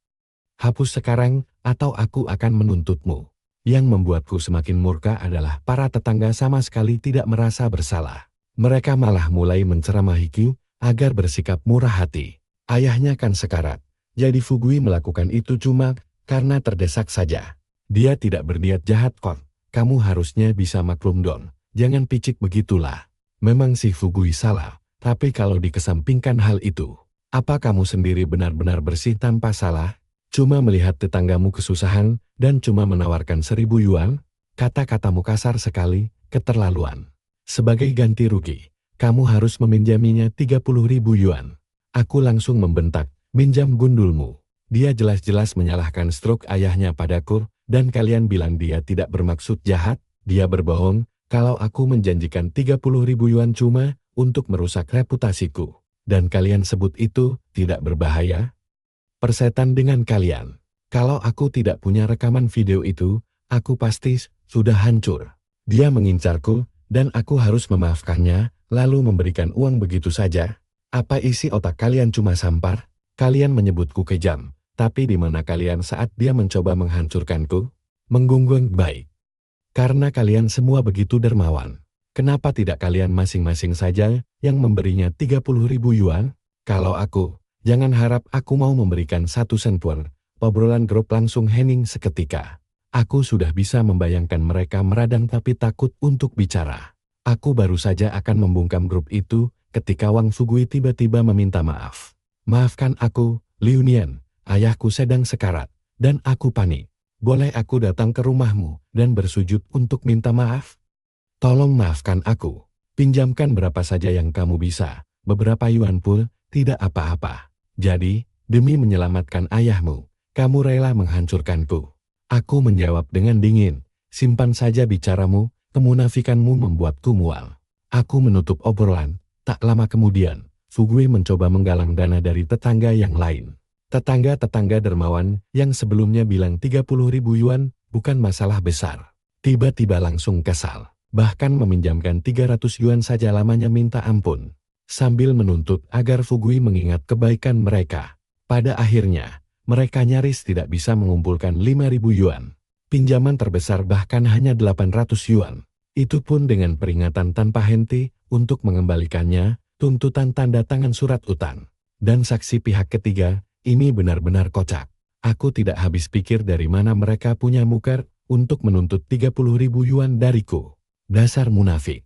Hapus sekarang, atau aku akan menuntutmu. Yang membuatku semakin murka adalah para tetangga sama sekali tidak merasa bersalah. Mereka malah mulai menceramahiku agar bersikap murah hati. Ayahnya kan sekarat, jadi Fugui melakukan itu cuma karena terdesak saja. Dia tidak berniat jahat kok. Kamu harusnya bisa maklum dong. Jangan picik begitulah. Memang si Fugui salah, tapi kalau dikesampingkan hal itu, apa kamu sendiri benar-benar bersih tanpa salah? Cuma melihat tetanggamu kesusahan, dan cuma menawarkan 1.000 yuan, kata-katamu kasar sekali, keterlaluan. Sebagai ganti rugi, kamu harus meminjaminya 30.000 yuan. Aku langsung membentak, minjam gundulmu. Dia jelas-jelas menyalahkan stroke ayahnya padaku, dan kalian bilang dia tidak bermaksud jahat, dia berbohong, kalau aku menjanjikan 30.000 yuan cuma untuk merusak reputasiku. Dan kalian sebut itu tidak berbahaya? Persetan dengan kalian. Kalau aku tidak punya rekaman video itu, aku pasti sudah hancur. Dia mengincarku, dan aku harus memaafkannya, lalu memberikan uang begitu saja. Apa isi otak kalian cuma sampar? Kalian menyebutku kejam, tapi di mana kalian saat dia mencoba menghancurkanku? Menggunggong baik. Karena kalian semua begitu dermawan. Kenapa tidak kalian masing-masing saja yang memberinya 30.000 yuan? Kalau aku, jangan harap aku mau memberikan 1 sen pun. Obrolan grup langsung hening seketika. Aku sudah bisa membayangkan mereka meradang tapi takut untuk bicara. Aku baru saja akan membungkam grup itu ketika Wang Fugui tiba-tiba meminta maaf. Maafkan aku, Liu Nian, ayahku sedang sekarat, dan aku panik. Boleh aku datang ke rumahmu dan bersujud untuk minta maaf? Tolong maafkan aku. Pinjamkan berapa saja yang kamu bisa. Beberapa yuan pun tidak apa-apa. Jadi, demi menyelamatkan ayahmu, kamu rela menghancurkanku. Aku menjawab dengan dingin. Simpan saja bicaramu, kemunafikanmu membuatku mual. Aku menutup obrolan. Tak lama kemudian, Fugui mencoba menggalang dana dari tetangga yang lain. Tetangga-tetangga dermawan yang sebelumnya bilang 30.000 yuan bukan masalah besar. Tiba-tiba langsung kesal. Bahkan meminjamkan 300 yuan saja lamanya minta ampun. Sambil menuntut agar Fugui mengingat kebaikan mereka. Pada akhirnya, mereka nyaris tidak bisa mengumpulkan 5.000 yuan. Pinjaman terbesar bahkan hanya 800 yuan. Itu pun dengan peringatan tanpa henti untuk mengembalikannya, tuntutan tanda tangan surat utang. Dan saksi pihak ketiga, ini benar-benar kocak. Aku tidak habis pikir dari mana mereka punya mukar untuk menuntut 30.000 yuan dariku. Dasar munafik.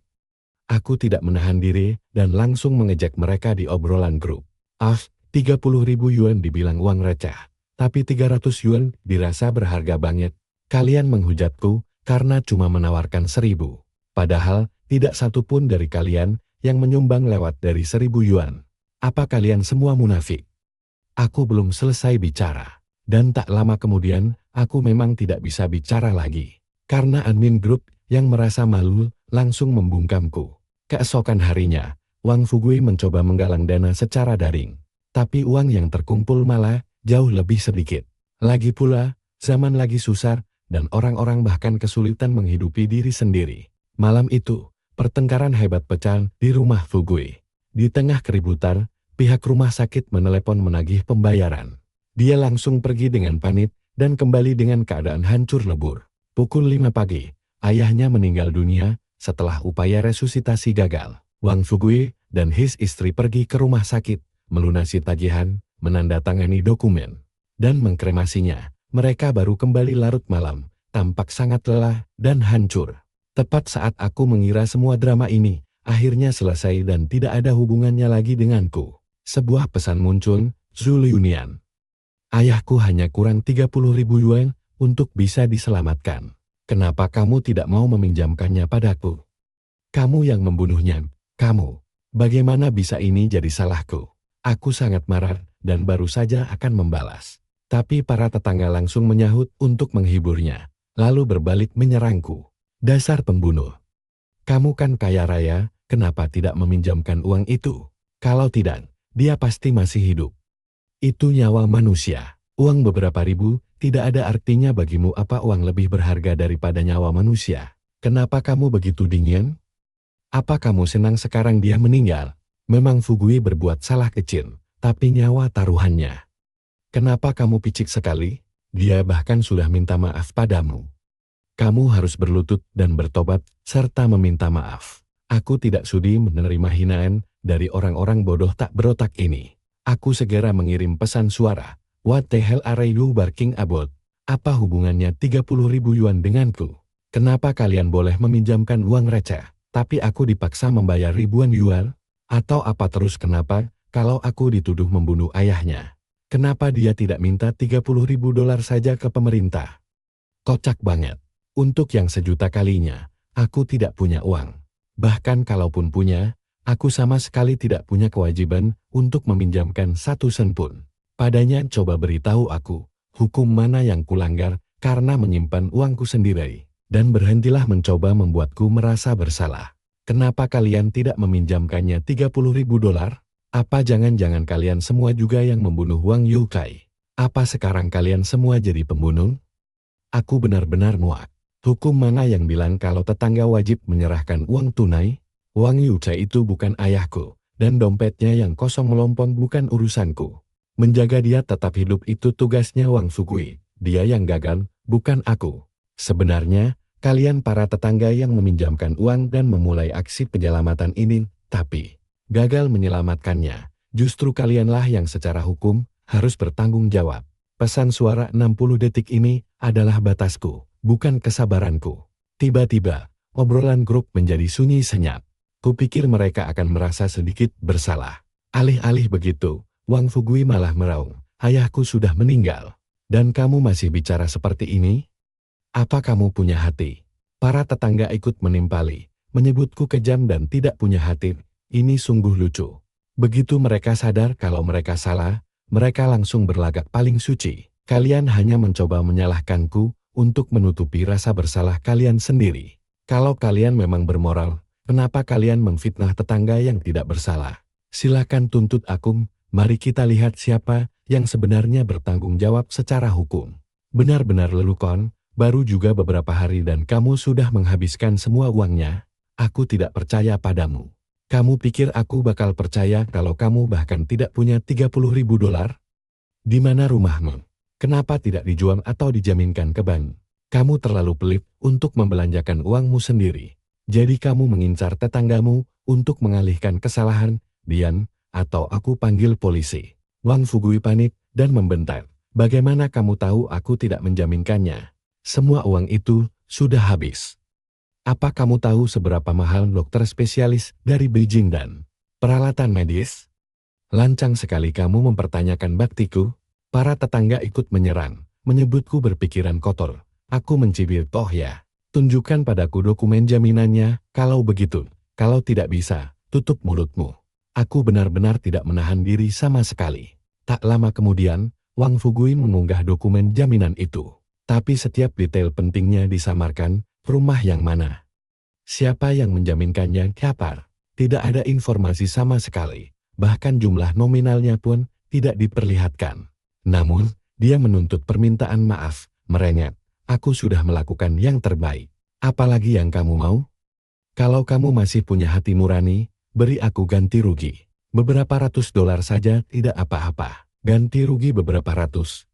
Aku tidak menahan diri dan langsung mengejek mereka di obrolan grup. 30.000 yuan dibilang uang receh. Tapi 300 yuan dirasa berharga banget. Kalian menghujatku karena cuma menawarkan 1.000. Padahal tidak satu pun dari kalian yang menyumbang lewat dari 1.000 yuan. Apa kalian semua munafik? Aku belum selesai bicara. Dan tak lama kemudian, aku memang tidak bisa bicara lagi. Karena admin grup yang merasa malu langsung membungkamku. Keesokan harinya, Wang Fugui mencoba menggalang dana secara daring. Tapi uang yang terkumpul malah jauh lebih sedikit. Lagi pula, zaman lagi susah, dan orang-orang bahkan kesulitan menghidupi diri sendiri. Malam itu, pertengkaran hebat pecah di rumah Fugui. Di tengah keributan, pihak rumah sakit menelepon menagih pembayaran. Dia langsung pergi dengan panik dan kembali dengan keadaan hancur lebur. Pukul 5 pagi, ayahnya meninggal dunia setelah upaya resusitasi gagal. Wang Fugui dan his istri pergi ke rumah sakit, melunasi tagihan, menandatangani dokumen, dan mengkremasinya. Mereka baru kembali larut malam, tampak sangat lelah dan hancur. Tepat saat aku mengira semua drama ini akhirnya selesai dan tidak ada hubungannya lagi denganku, sebuah pesan muncul, Zhu Liunian. Ayahku hanya kurang 30.000 yuan untuk bisa diselamatkan. Kenapa kamu tidak mau meminjamkannya padaku? Kamu yang membunuhnya, kamu. Bagaimana bisa ini jadi salahku? Aku sangat marah dan baru saja akan membalas. Tapi para tetangga langsung menyahut untuk menghiburnya, lalu berbalik menyerangku. Dasar pembunuh. Kamu kan kaya raya, kenapa tidak meminjamkan uang itu? Kalau tidak, dia pasti masih hidup. Itu nyawa manusia. Uang beberapa ribu tidak ada artinya bagimu. Apa uang lebih berharga daripada nyawa manusia? Kenapa kamu begitu dingin? Apa kamu senang sekarang dia meninggal? Memang Fugui berbuat salah kecil, tapi nyawa taruhannya. Kenapa kamu picik sekali? Dia bahkan sudah minta maaf padamu. Kamu harus berlutut dan bertobat, serta meminta maaf. Aku tidak sudi menerima hinaan dari orang-orang bodoh tak berotak ini. Aku segera mengirim pesan suara. What the hell are you barking about? Apa hubungannya 30.000 yuan denganku? Kenapa kalian boleh meminjamkan uang receh, tapi aku dipaksa membayar ribuan yuan? Atau apa terus kenapa, kalau aku dituduh membunuh ayahnya? Kenapa dia tidak minta 30.000 dolar saja ke pemerintah? Kocak banget. Untuk yang sejuta kalinya, aku tidak punya uang. Bahkan kalaupun punya, aku sama sekali tidak punya kewajiban untuk meminjamkan 1 sen pun. Padanya coba beritahu aku, hukum mana yang kulanggar karena menyimpan uangku sendiri. Dan berhentilah mencoba membuatku merasa bersalah. Kenapa kalian tidak meminjamkannya 30.000 dolar? Apa jangan-jangan kalian semua juga yang membunuh Wang Yukai? Apa sekarang kalian semua jadi pembunuh? Aku benar-benar muak. Hukum mana yang bilang kalau tetangga wajib menyerahkan uang tunai? Wang Yukai itu bukan ayahku, dan dompetnya yang kosong melompong bukan urusanku. Menjaga dia tetap hidup itu tugasnya Wang Fugui. Dia yang gagal, bukan aku. Sebenarnya, kalian para tetangga yang meminjamkan uang dan memulai aksi penyelamatan ini, tapi gagal menyelamatkannya. Justru kalianlah yang secara hukum harus bertanggung jawab. Pesan suara 60 detik ini adalah batasku, bukan kesabaranku. Tiba-tiba, obrolan grup menjadi sunyi senyap. Kupikir mereka akan merasa sedikit bersalah. Alih-alih begitu, Wang Fugui malah meraung. Ayahku sudah meninggal. Dan kamu masih bicara seperti ini? Apa kamu punya hati? Para tetangga ikut menimpali, menyebutku kejam dan tidak punya hati. Ini sungguh lucu. Begitu mereka sadar kalau mereka salah, mereka langsung berlagak paling suci. Kalian hanya mencoba menyalahkanku untuk menutupi rasa bersalah kalian sendiri. Kalau kalian memang bermoral, kenapa kalian memfitnah tetangga yang tidak bersalah? Silakan tuntut aku, mari kita lihat siapa yang sebenarnya bertanggung jawab secara hukum. Benar-benar lelucon, baru juga beberapa hari dan kamu sudah menghabiskan semua uangnya. Aku tidak percaya padamu. Kamu pikir aku bakal percaya kalau kamu bahkan tidak punya 30.000 dolar? Di mana rumahmu? Kenapa tidak dijual atau dijaminkan ke bank? Kamu terlalu pelit untuk membelanjakan uangmu sendiri. Jadi kamu mengincar tetanggamu untuk mengalihkan kesalahan, Dian, atau aku panggil polisi. Wang Fugui panik dan membentak. Bagaimana kamu tahu aku tidak menjaminkannya? Semua uang itu sudah habis. Apa kamu tahu seberapa mahal dokter spesialis dari Beijing dan peralatan medis? Lancang sekali kamu mempertanyakan baktiku. Para tetangga ikut menyerang, menyebutku berpikiran kotor. Aku mencibir, toh ya. Tunjukkan padaku dokumen jaminannya, kalau begitu. Kalau tidak bisa, tutup mulutmu. Aku benar-benar tidak menahan diri sama sekali. Tak lama kemudian, Wang Fugui mengunggah dokumen jaminan itu. Tapi setiap detail pentingnya disamarkan, rumah yang mana? Siapa yang menjaminkannya? Kapan? Tidak ada informasi sama sekali. Bahkan jumlah nominalnya pun tidak diperlihatkan. Namun, dia menuntut permintaan maaf, merengek. Aku sudah melakukan yang terbaik. Apalagi yang kamu mau? Kalau kamu masih punya hati nurani, beri aku ganti rugi. Beberapa ratus dolar saja tidak apa-apa. Ganti rugi beberapa ratus.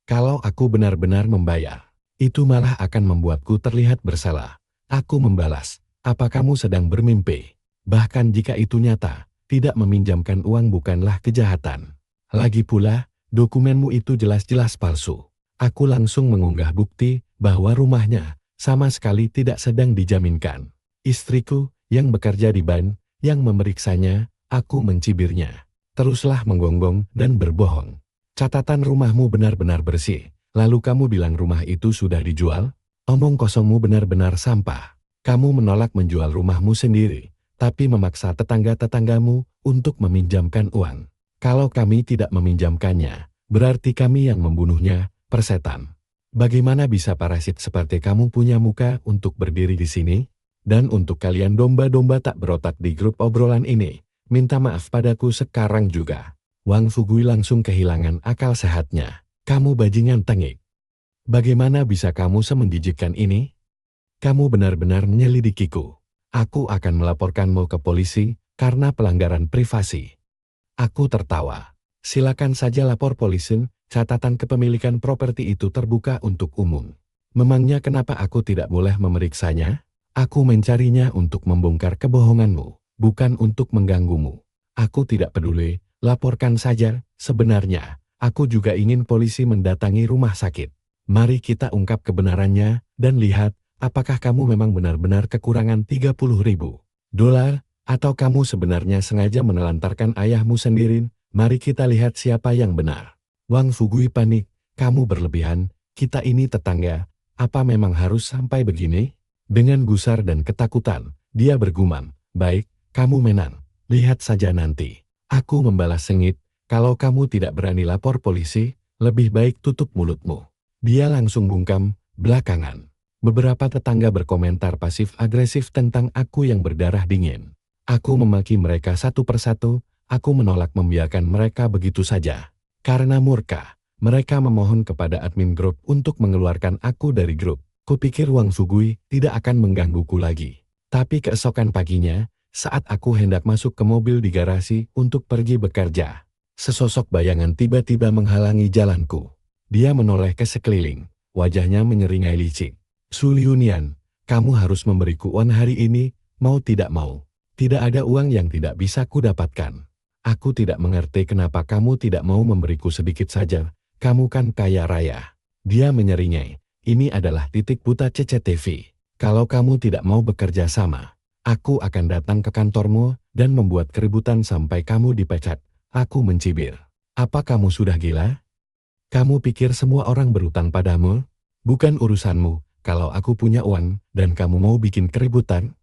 Kalau aku benar-benar membayar, itu malah akan membuatku terlihat bersalah. Aku membalas, apa kamu sedang bermimpi? Bahkan jika itu nyata, tidak meminjamkan uang bukanlah kejahatan. Lagi pula, dokumenmu itu jelas-jelas palsu. Aku langsung mengunggah bukti bahwa rumahnya sama sekali tidak sedang dijaminkan. Istriku yang bekerja di bank, yang memeriksanya, aku mencibirnya. Teruslah menggonggong dan berbohong. Catatan rumahmu benar-benar bersih. Lalu kamu bilang rumah itu sudah dijual? Omong kosongmu benar-benar sampah. Kamu menolak menjual rumahmu sendiri, tapi memaksa tetangga-tetanggamu untuk meminjamkan uang. Kalau kami tidak meminjamkannya, berarti kami yang membunuhnya, persetan. Bagaimana bisa parasit seperti kamu punya muka untuk berdiri di sini? Dan untuk kalian domba-domba tak berotak di grup obrolan ini, minta maaf padaku sekarang juga. Wang Fugui langsung kehilangan akal sehatnya. Kamu bajingan tengik. Bagaimana bisa kamu semenjijikkan ini? Kamu benar-benar menyelidikiku. Aku akan melaporkanmu ke polisi karena pelanggaran privasi. Aku tertawa. Silakan saja lapor polisi, catatan kepemilikan properti itu terbuka untuk umum. Memangnya kenapa aku tidak boleh memeriksanya? Aku mencarinya untuk membongkar kebohonganmu, bukan untuk mengganggumu. Aku tidak peduli, laporkan saja. Sebenarnya, aku juga ingin polisi mendatangi rumah sakit. Mari kita ungkap kebenarannya, dan lihat, apakah kamu memang benar-benar kekurangan 30.000 dolar, atau kamu sebenarnya sengaja menelantarkan ayahmu sendiri. Mari kita lihat siapa yang benar. Wang Fugui panik, kamu berlebihan, kita ini tetangga, apa memang harus sampai begini? Dengan gusar dan ketakutan, dia bergumam, baik, kamu menang, lihat saja nanti. Aku membalas sengit, kalau kamu tidak berani lapor polisi, lebih baik tutup mulutmu. Dia langsung bungkam, belakangan. Beberapa tetangga berkomentar pasif-agresif tentang aku yang berdarah dingin. Aku memaki mereka satu persatu, aku menolak membiarkan mereka begitu saja. Karena murka, mereka memohon kepada admin grup untuk mengeluarkan aku dari grup. Kupikir Wang Fugui tidak akan menggangguku lagi. Tapi keesokan paginya, saat aku hendak masuk ke mobil di garasi untuk pergi bekerja, Sesosok bayangan tiba-tiba menghalangi jalanku. Dia menoleh ke sekeliling, wajahnya menyeringai licik. Su Liunian, kamu harus memberiku uang hari ini, mau tidak mau. Tidak ada uang yang tidak bisa kudapatkan. Aku tidak mengerti kenapa kamu tidak mau memberiku sedikit saja, kamu kan kaya raya. Dia menyeringai, ini adalah titik buta CCTV. Kalau kamu tidak mau bekerja sama, aku akan datang ke kantormu dan membuat keributan sampai kamu dipecat. Aku mencibir. Apa kamu sudah gila? Kamu pikir semua orang berutang padamu? Bukan urusanmu, kalau aku punya uang dan kamu mau bikin keributan.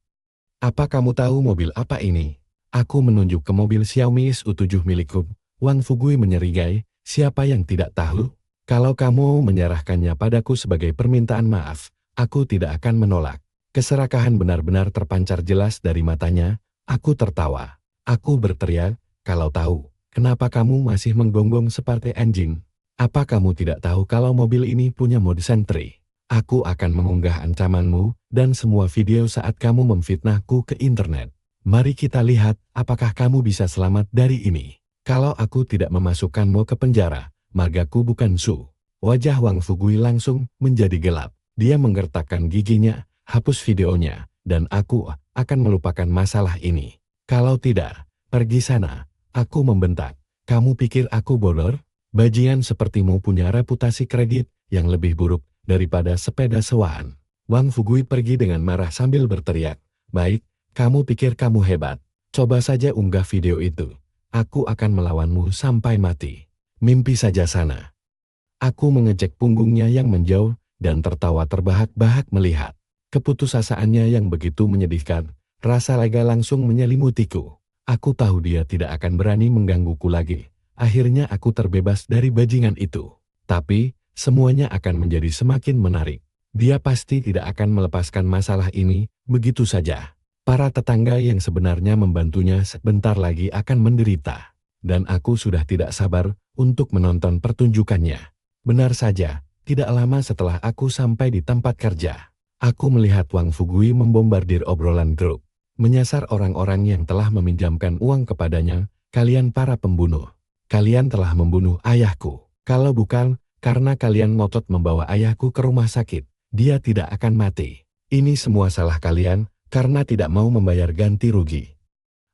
Apa kamu tahu mobil apa ini? Aku menunjuk ke mobil Xiaomi SU7 milikku. Wang Fugui menyeringai, siapa yang tidak tahu? Kalau kamu menyerahkannya padaku sebagai permintaan maaf, aku tidak akan menolak. Keserakahan benar-benar terpancar jelas dari matanya. Aku tertawa. Aku berteriak, kalau tahu, kenapa kamu masih menggonggong seperti anjing? Apa kamu tidak tahu kalau mobil ini punya mode sentry? Aku akan mengunggah ancamanmu dan semua video saat kamu memfitnahku ke internet. Mari kita lihat apakah kamu bisa selamat dari ini. Kalau aku tidak memasukkanmu ke penjara, margaku bukan Su. Wajah Wang Fugui langsung menjadi gelap. Dia menggertakkan giginya, hapus videonya, dan aku akan melupakan masalah ini. Kalau tidak, pergi sana. Aku membentak. Kamu pikir aku bodoh? Bajingan sepertimu punya reputasi kredit yang lebih buruk daripada sepeda sewaan. Wang Fugui pergi dengan marah sambil berteriak. Baik, kamu pikir kamu hebat. Coba saja unggah video itu. Aku akan melawanmu sampai mati. Mimpi saja sana. Aku mengejek punggungnya yang menjauh dan tertawa terbahak-bahak melihat keputusasaannya yang begitu menyedihkan. Rasa lega langsung menyelimutiku. Aku tahu dia tidak akan berani menggangguku lagi. Akhirnya aku terbebas dari bajingan itu. Tapi, semuanya akan menjadi semakin menarik. Dia pasti tidak akan melepaskan masalah ini begitu saja. Para tetangga yang sebenarnya membantunya sebentar lagi akan menderita. Dan aku sudah tidak sabar untuk menonton pertunjukannya. Benar saja, tidak lama setelah aku sampai di tempat kerja, aku melihat Wang Fugui membombardir obrolan grup. Menyasar orang-orang yang telah meminjamkan uang kepadanya, kalian para pembunuh. Kalian telah membunuh ayahku. Kalau bukan, karena kalian ngotot membawa ayahku ke rumah sakit, dia tidak akan mati. Ini semua salah kalian, karena tidak mau membayar ganti rugi.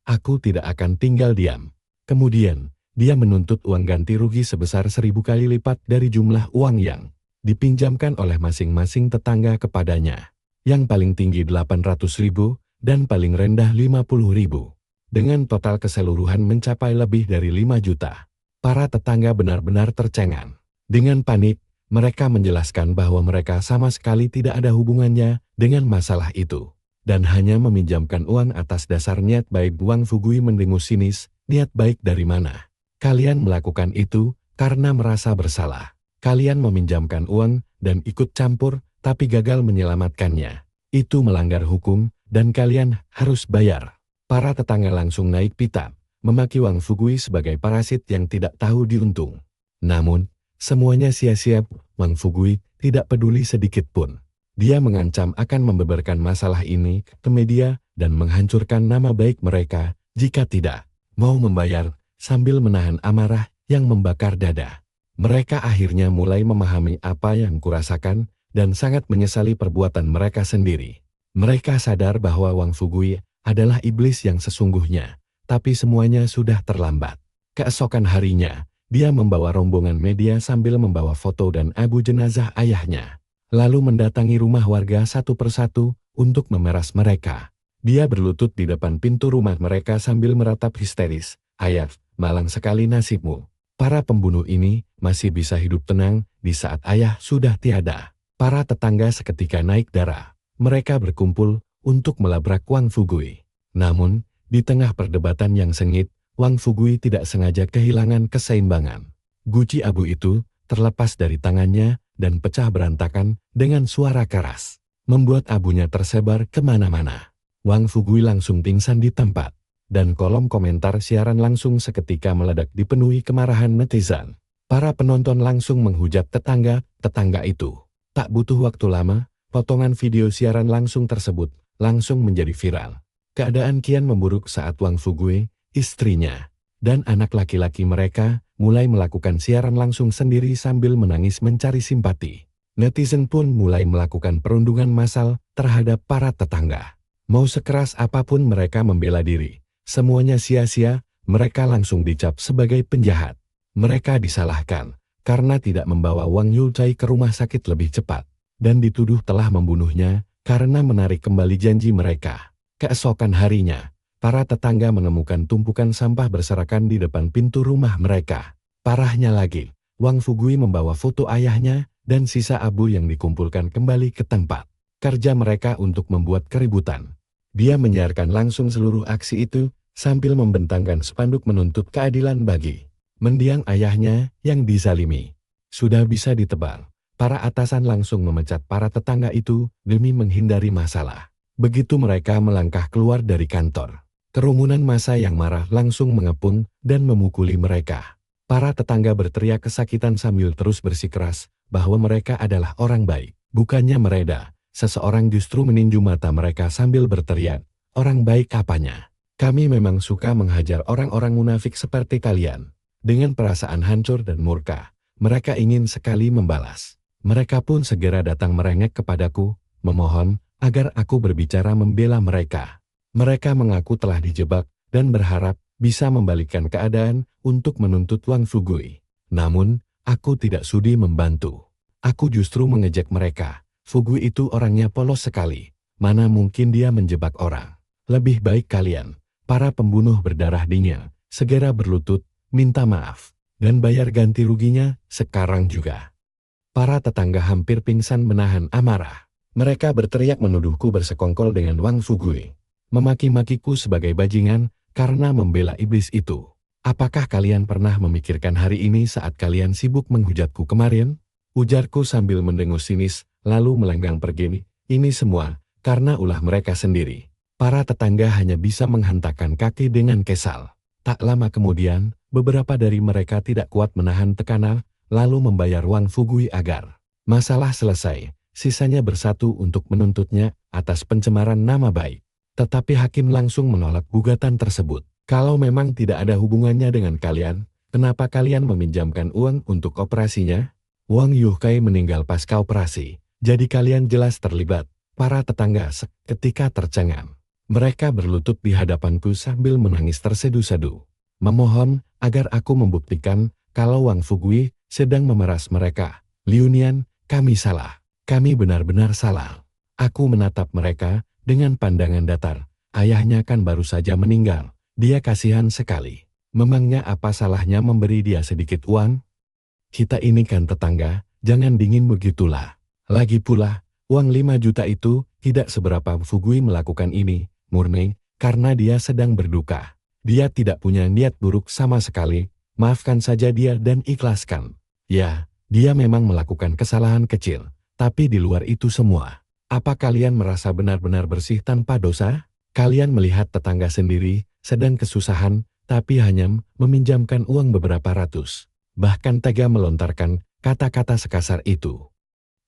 Aku tidak akan tinggal diam. Kemudian, dia menuntut uang ganti rugi sebesar 1000 kali lipat dari jumlah uang yang dipinjamkan oleh masing-masing tetangga kepadanya. Yang paling tinggi 800.000 dan paling rendah 50.000. Dengan total keseluruhan mencapai lebih dari 5 juta. Para tetangga benar-benar tercengang. Dengan panik, mereka menjelaskan bahwa mereka sama sekali tidak ada hubungannya dengan masalah itu. Dan hanya meminjamkan uang atas dasar niat baik. Wang Fugui mendengus sinis, niat baik dari mana? Kalian melakukan itu karena merasa bersalah. Kalian meminjamkan uang dan ikut campur, tapi gagal menyelamatkannya. Itu melanggar hukum, dan kalian harus bayar. Para tetangga langsung naik pitam, memaki Wang Fugui sebagai parasit yang tidak tahu diuntung. Namun, semuanya sia-sia. Wang Fugui tidak peduli sedikit pun. Dia mengancam akan membeberkan masalah ini ke media dan menghancurkan nama baik mereka jika tidak mau membayar, sambil menahan amarah yang membakar dada. Mereka akhirnya mulai memahami apa yang kurasakan dan sangat menyesali perbuatan mereka sendiri. Mereka sadar bahwa Wang Fugui adalah iblis yang sesungguhnya, tapi semuanya sudah terlambat. Keesokan harinya, dia membawa rombongan media sambil membawa foto dan abu jenazah ayahnya. Lalu mendatangi rumah warga satu persatu untuk memeras mereka. Dia berlutut di depan pintu rumah mereka sambil meratap histeris. Ayah, malang sekali nasibmu. Para pembunuh ini masih bisa hidup tenang di saat ayah sudah tiada. Para tetangga seketika naik darah. Mereka berkumpul untuk melabrak Wang Fugui. Namun, di tengah perdebatan yang sengit, Wang Fugui tidak sengaja kehilangan keseimbangan. Guci abu itu terlepas dari tangannya dan pecah berantakan dengan suara keras, membuat abunya tersebar kemana-mana. Wang Fugui langsung pingsan di tempat, dan kolom komentar siaran langsung seketika meledak dipenuhi kemarahan netizen. Para penonton langsung menghujat tetangga itu. Tak butuh waktu lama, potongan video siaran langsung tersebut langsung menjadi viral. Keadaan kian memburuk saat Wang Fugui, istrinya, dan anak laki-laki mereka mulai melakukan siaran langsung sendiri sambil menangis mencari simpati. Netizen pun mulai melakukan perundungan massal terhadap para tetangga. Mau sekeras apapun mereka membela diri, semuanya sia-sia, mereka langsung dicap sebagai penjahat. Mereka disalahkan karena tidak membawa Wang Yulcai ke rumah sakit lebih cepat, dan dituduh telah membunuhnya karena menarik kembali janji mereka. Keesokan harinya, para tetangga menemukan tumpukan sampah berserakan di depan pintu rumah mereka. Parahnya lagi, Wang Fugui membawa foto ayahnya dan sisa abu yang dikumpulkan kembali ke tempat kerja mereka untuk membuat keributan. Dia menyiarkan langsung seluruh aksi itu sambil membentangkan spanduk menuntut keadilan bagi mendiang ayahnya yang dizalimi. Sudah bisa ditebak, para atasan langsung memecat para tetangga itu demi menghindari masalah. Begitu mereka melangkah keluar dari kantor, kerumunan massa yang marah langsung mengepung dan memukuli mereka. Para tetangga berteriak kesakitan sambil terus bersikeras bahwa mereka adalah orang baik. Bukannya mereda, seseorang justru meninju mata mereka sambil berteriak, "Orang baik apanya? Kami memang suka menghajar orang-orang munafik seperti kalian." Dengan perasaan hancur dan murka, mereka ingin sekali membalas. Mereka pun segera datang merengek kepadaku, memohon agar aku berbicara membela mereka. Mereka mengaku telah dijebak dan berharap bisa membalikkan keadaan untuk menuntut Wang Fugui. Namun, aku tidak sudi membantu. Aku justru mengejek mereka. Fugui itu orangnya polos sekali. Mana mungkin dia menjebak orang. Lebih baik kalian, para pembunuh berdarah dingin, segera berlutut, minta maaf, dan bayar ganti ruginya sekarang juga. Para tetangga hampir pingsan menahan amarah. Mereka berteriak menuduhku bersekongkol dengan Wang Fugui. Memaki-makiku sebagai bajingan karena membela iblis itu. Apakah kalian pernah memikirkan hari ini saat kalian sibuk menghujatku kemarin? Ujarku sambil mendengus sinis, lalu melenggang pergi. Ini semua karena ulah mereka sendiri. Para tetangga hanya bisa menghentakkan kaki dengan kesal. Tak lama kemudian, beberapa dari mereka tidak kuat menahan tekanan, lalu membayar Wang Fugui agar masalah selesai. Sisanya bersatu untuk menuntutnya atas pencemaran nama baik. Tetapi hakim langsung menolak gugatan tersebut. Kalau memang tidak ada hubungannya dengan kalian, kenapa kalian meminjamkan uang untuk operasinya? Wang Yukai meninggal pasca operasi, jadi kalian jelas terlibat. Para tetangga seketika tercengang. Mereka berlutut di hadapanku sambil menangis tersedu-sedu. Memohon agar aku membuktikan kalau Wang Fugui sedang memeras mereka. Liunian, kami salah. Kami benar-benar salah. Aku menatap mereka dengan pandangan datar. Ayahnya kan baru saja meninggal. Dia kasihan sekali. Memangnya apa salahnya memberi dia sedikit uang? Kita ini kan tetangga, jangan dingin begitulah. Lagi pula, uang 5 juta itu tidak seberapa. Fugui melakukan ini murni karena dia sedang berduka. Dia tidak punya niat buruk sama sekali. Maafkan saja dia dan ikhlaskan. Ya, dia memang melakukan kesalahan kecil. Tapi di luar itu semua, apa kalian merasa benar-benar bersih tanpa dosa? Kalian melihat tetangga sendiri sedang kesusahan, tapi hanya meminjamkan uang beberapa ratus. Bahkan tega melontarkan kata-kata sekasar itu.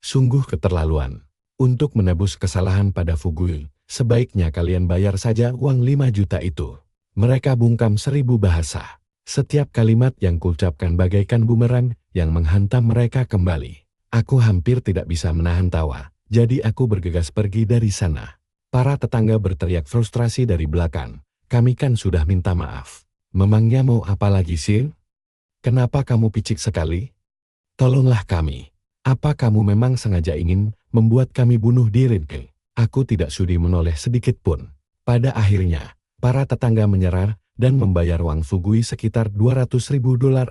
Sungguh keterlaluan. Untuk menebus kesalahan pada Fugui, sebaiknya kalian bayar saja uang 5 juta itu. Mereka bungkam 1000 bahasa. Setiap kalimat yang kuucapkan bagaikan bumerang yang menghantam mereka kembali. Aku hampir tidak bisa menahan tawa, jadi aku bergegas pergi dari sana. Para tetangga berteriak frustrasi dari belakang. Kami kan sudah minta maaf. Memangnya mau apa lagi sih? Kenapa kamu picik sekali? Tolonglah kami. Apa kamu memang sengaja ingin membuat kami bunuh diri? Aku tidak sudi menoleh sedikit pun. Pada akhirnya, para tetangga menyerah dan membayar Wang Fugui sekitar $200.000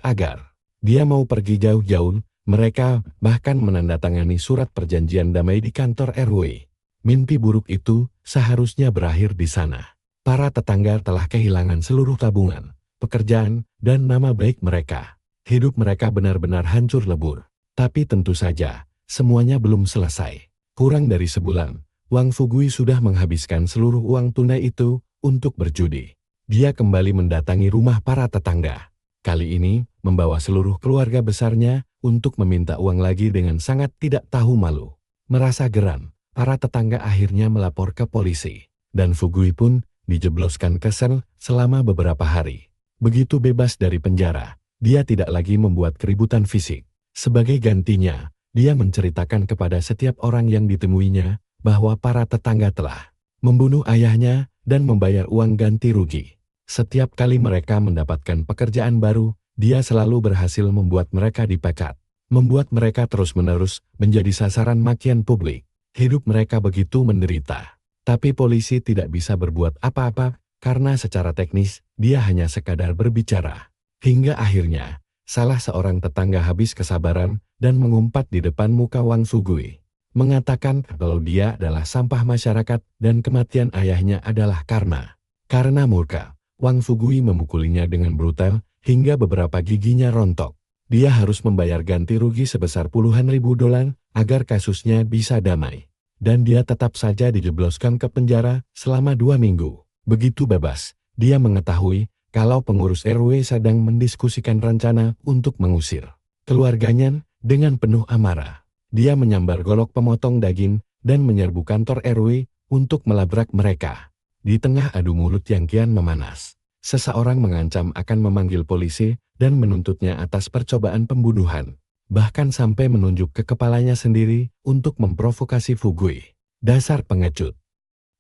agar dia mau pergi jauh-jauh. Mereka bahkan menandatangani surat perjanjian damai di kantor RW. Mimpi buruk itu seharusnya berakhir di sana. Para tetangga telah kehilangan seluruh tabungan, pekerjaan, dan nama baik mereka. Hidup mereka benar-benar hancur lebur. Tapi tentu saja, semuanya belum selesai. Kurang dari sebulan, Wang Fugui sudah menghabiskan seluruh uang tunai itu untuk berjudi. Dia kembali mendatangi rumah para tetangga. Kali ini, membawa seluruh keluarga besarnya untuk meminta uang lagi dengan sangat tidak tahu malu. Merasa geram, para tetangga akhirnya melapor ke polisi. Dan Fugui pun dijebloskan ke sel selama beberapa hari. Begitu bebas dari penjara, dia tidak lagi membuat keributan fisik. Sebagai gantinya, dia menceritakan kepada setiap orang yang ditemuinya bahwa para tetangga telah membunuh ayahnya dan membayar uang ganti rugi. Setiap kali mereka mendapatkan pekerjaan baru, dia selalu berhasil membuat mereka dipecat, membuat mereka terus-menerus menjadi sasaran makian publik. Hidup mereka begitu menderita. Tapi polisi tidak bisa berbuat apa-apa karena secara teknis dia hanya sekadar berbicara. Hingga akhirnya, salah seorang tetangga habis kesabaran dan mengumpat di depan muka Wang Sugui, mengatakan kalau dia adalah sampah masyarakat dan kematian ayahnya adalah karena murka. Wang Sugui memukulinya dengan brutal hingga beberapa giginya rontok. Dia harus membayar ganti rugi sebesar puluhan ribu dolar agar kasusnya bisa damai. Dan dia tetap saja dijebloskan ke penjara selama 2 minggu. Begitu bebas, dia mengetahui kalau pengurus RW sedang mendiskusikan rencana untuk mengusir keluarganya dengan penuh amarah. Dia menyambar golok pemotong daging dan menyerbu kantor RW untuk melabrak mereka. Di tengah adu mulut yang kian memanas, seseorang mengancam akan memanggil polisi dan menuntutnya atas percobaan pembunuhan. Bahkan sampai menunjuk ke kepalanya sendiri untuk memprovokasi Fugui. Dasar pengecut.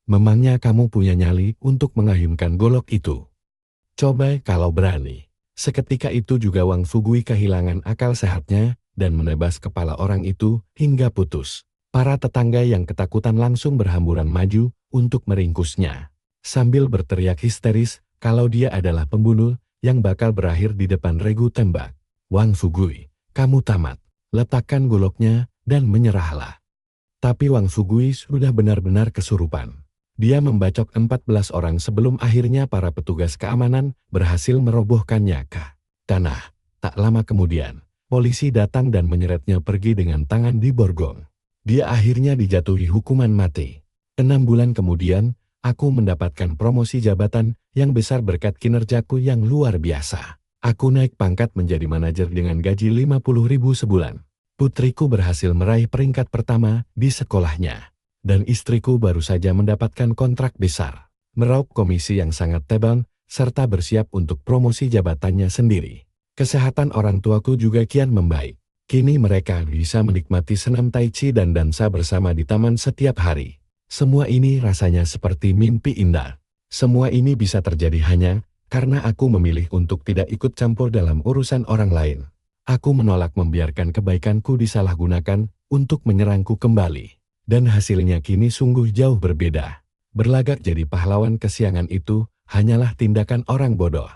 Memangnya kamu punya nyali untuk mengayunkan golok itu? Coba kalau berani. Seketika itu juga Wang Fugui kehilangan akal sehatnya dan menebas kepala orang itu hingga putus. Para tetangga yang ketakutan langsung berhamburan maju untuk meringkusnya, sambil berteriak histeris kalau dia adalah pembunuh yang bakal berakhir di depan regu tembak. Wang Fugui, kamu tamat. Letakkan goloknya dan menyerahlah. Tapi Wang Fugui sudah benar-benar kesurupan. Dia membacok 14 orang sebelum akhirnya para petugas keamanan berhasil merobohkannya ke tanah. Tak lama kemudian, polisi datang dan menyeretnya pergi dengan tangan di borgong. Dia akhirnya dijatuhi hukuman mati. 6 bulan kemudian, aku mendapatkan promosi jabatan yang besar berkat kinerjaku yang luar biasa. Aku naik pangkat menjadi manajer dengan gaji 50.000 sebulan. Putriku berhasil meraih peringkat pertama di sekolahnya. Dan istriku baru saja mendapatkan kontrak besar, meraup komisi yang sangat tebal, serta bersiap untuk promosi jabatannya sendiri. Kesehatan orang tuaku juga kian membaik. Kini mereka bisa menikmati senam tai chi dan dansa bersama di taman setiap hari. Semua ini rasanya seperti mimpi indah. Semua ini bisa terjadi hanya karena aku memilih untuk tidak ikut campur dalam urusan orang lain. Aku menolak membiarkan kebaikanku disalahgunakan untuk menyerangku kembali. Dan hasilnya kini sungguh jauh berbeda. Berlagak jadi pahlawan kesiangan itu hanyalah tindakan orang bodoh.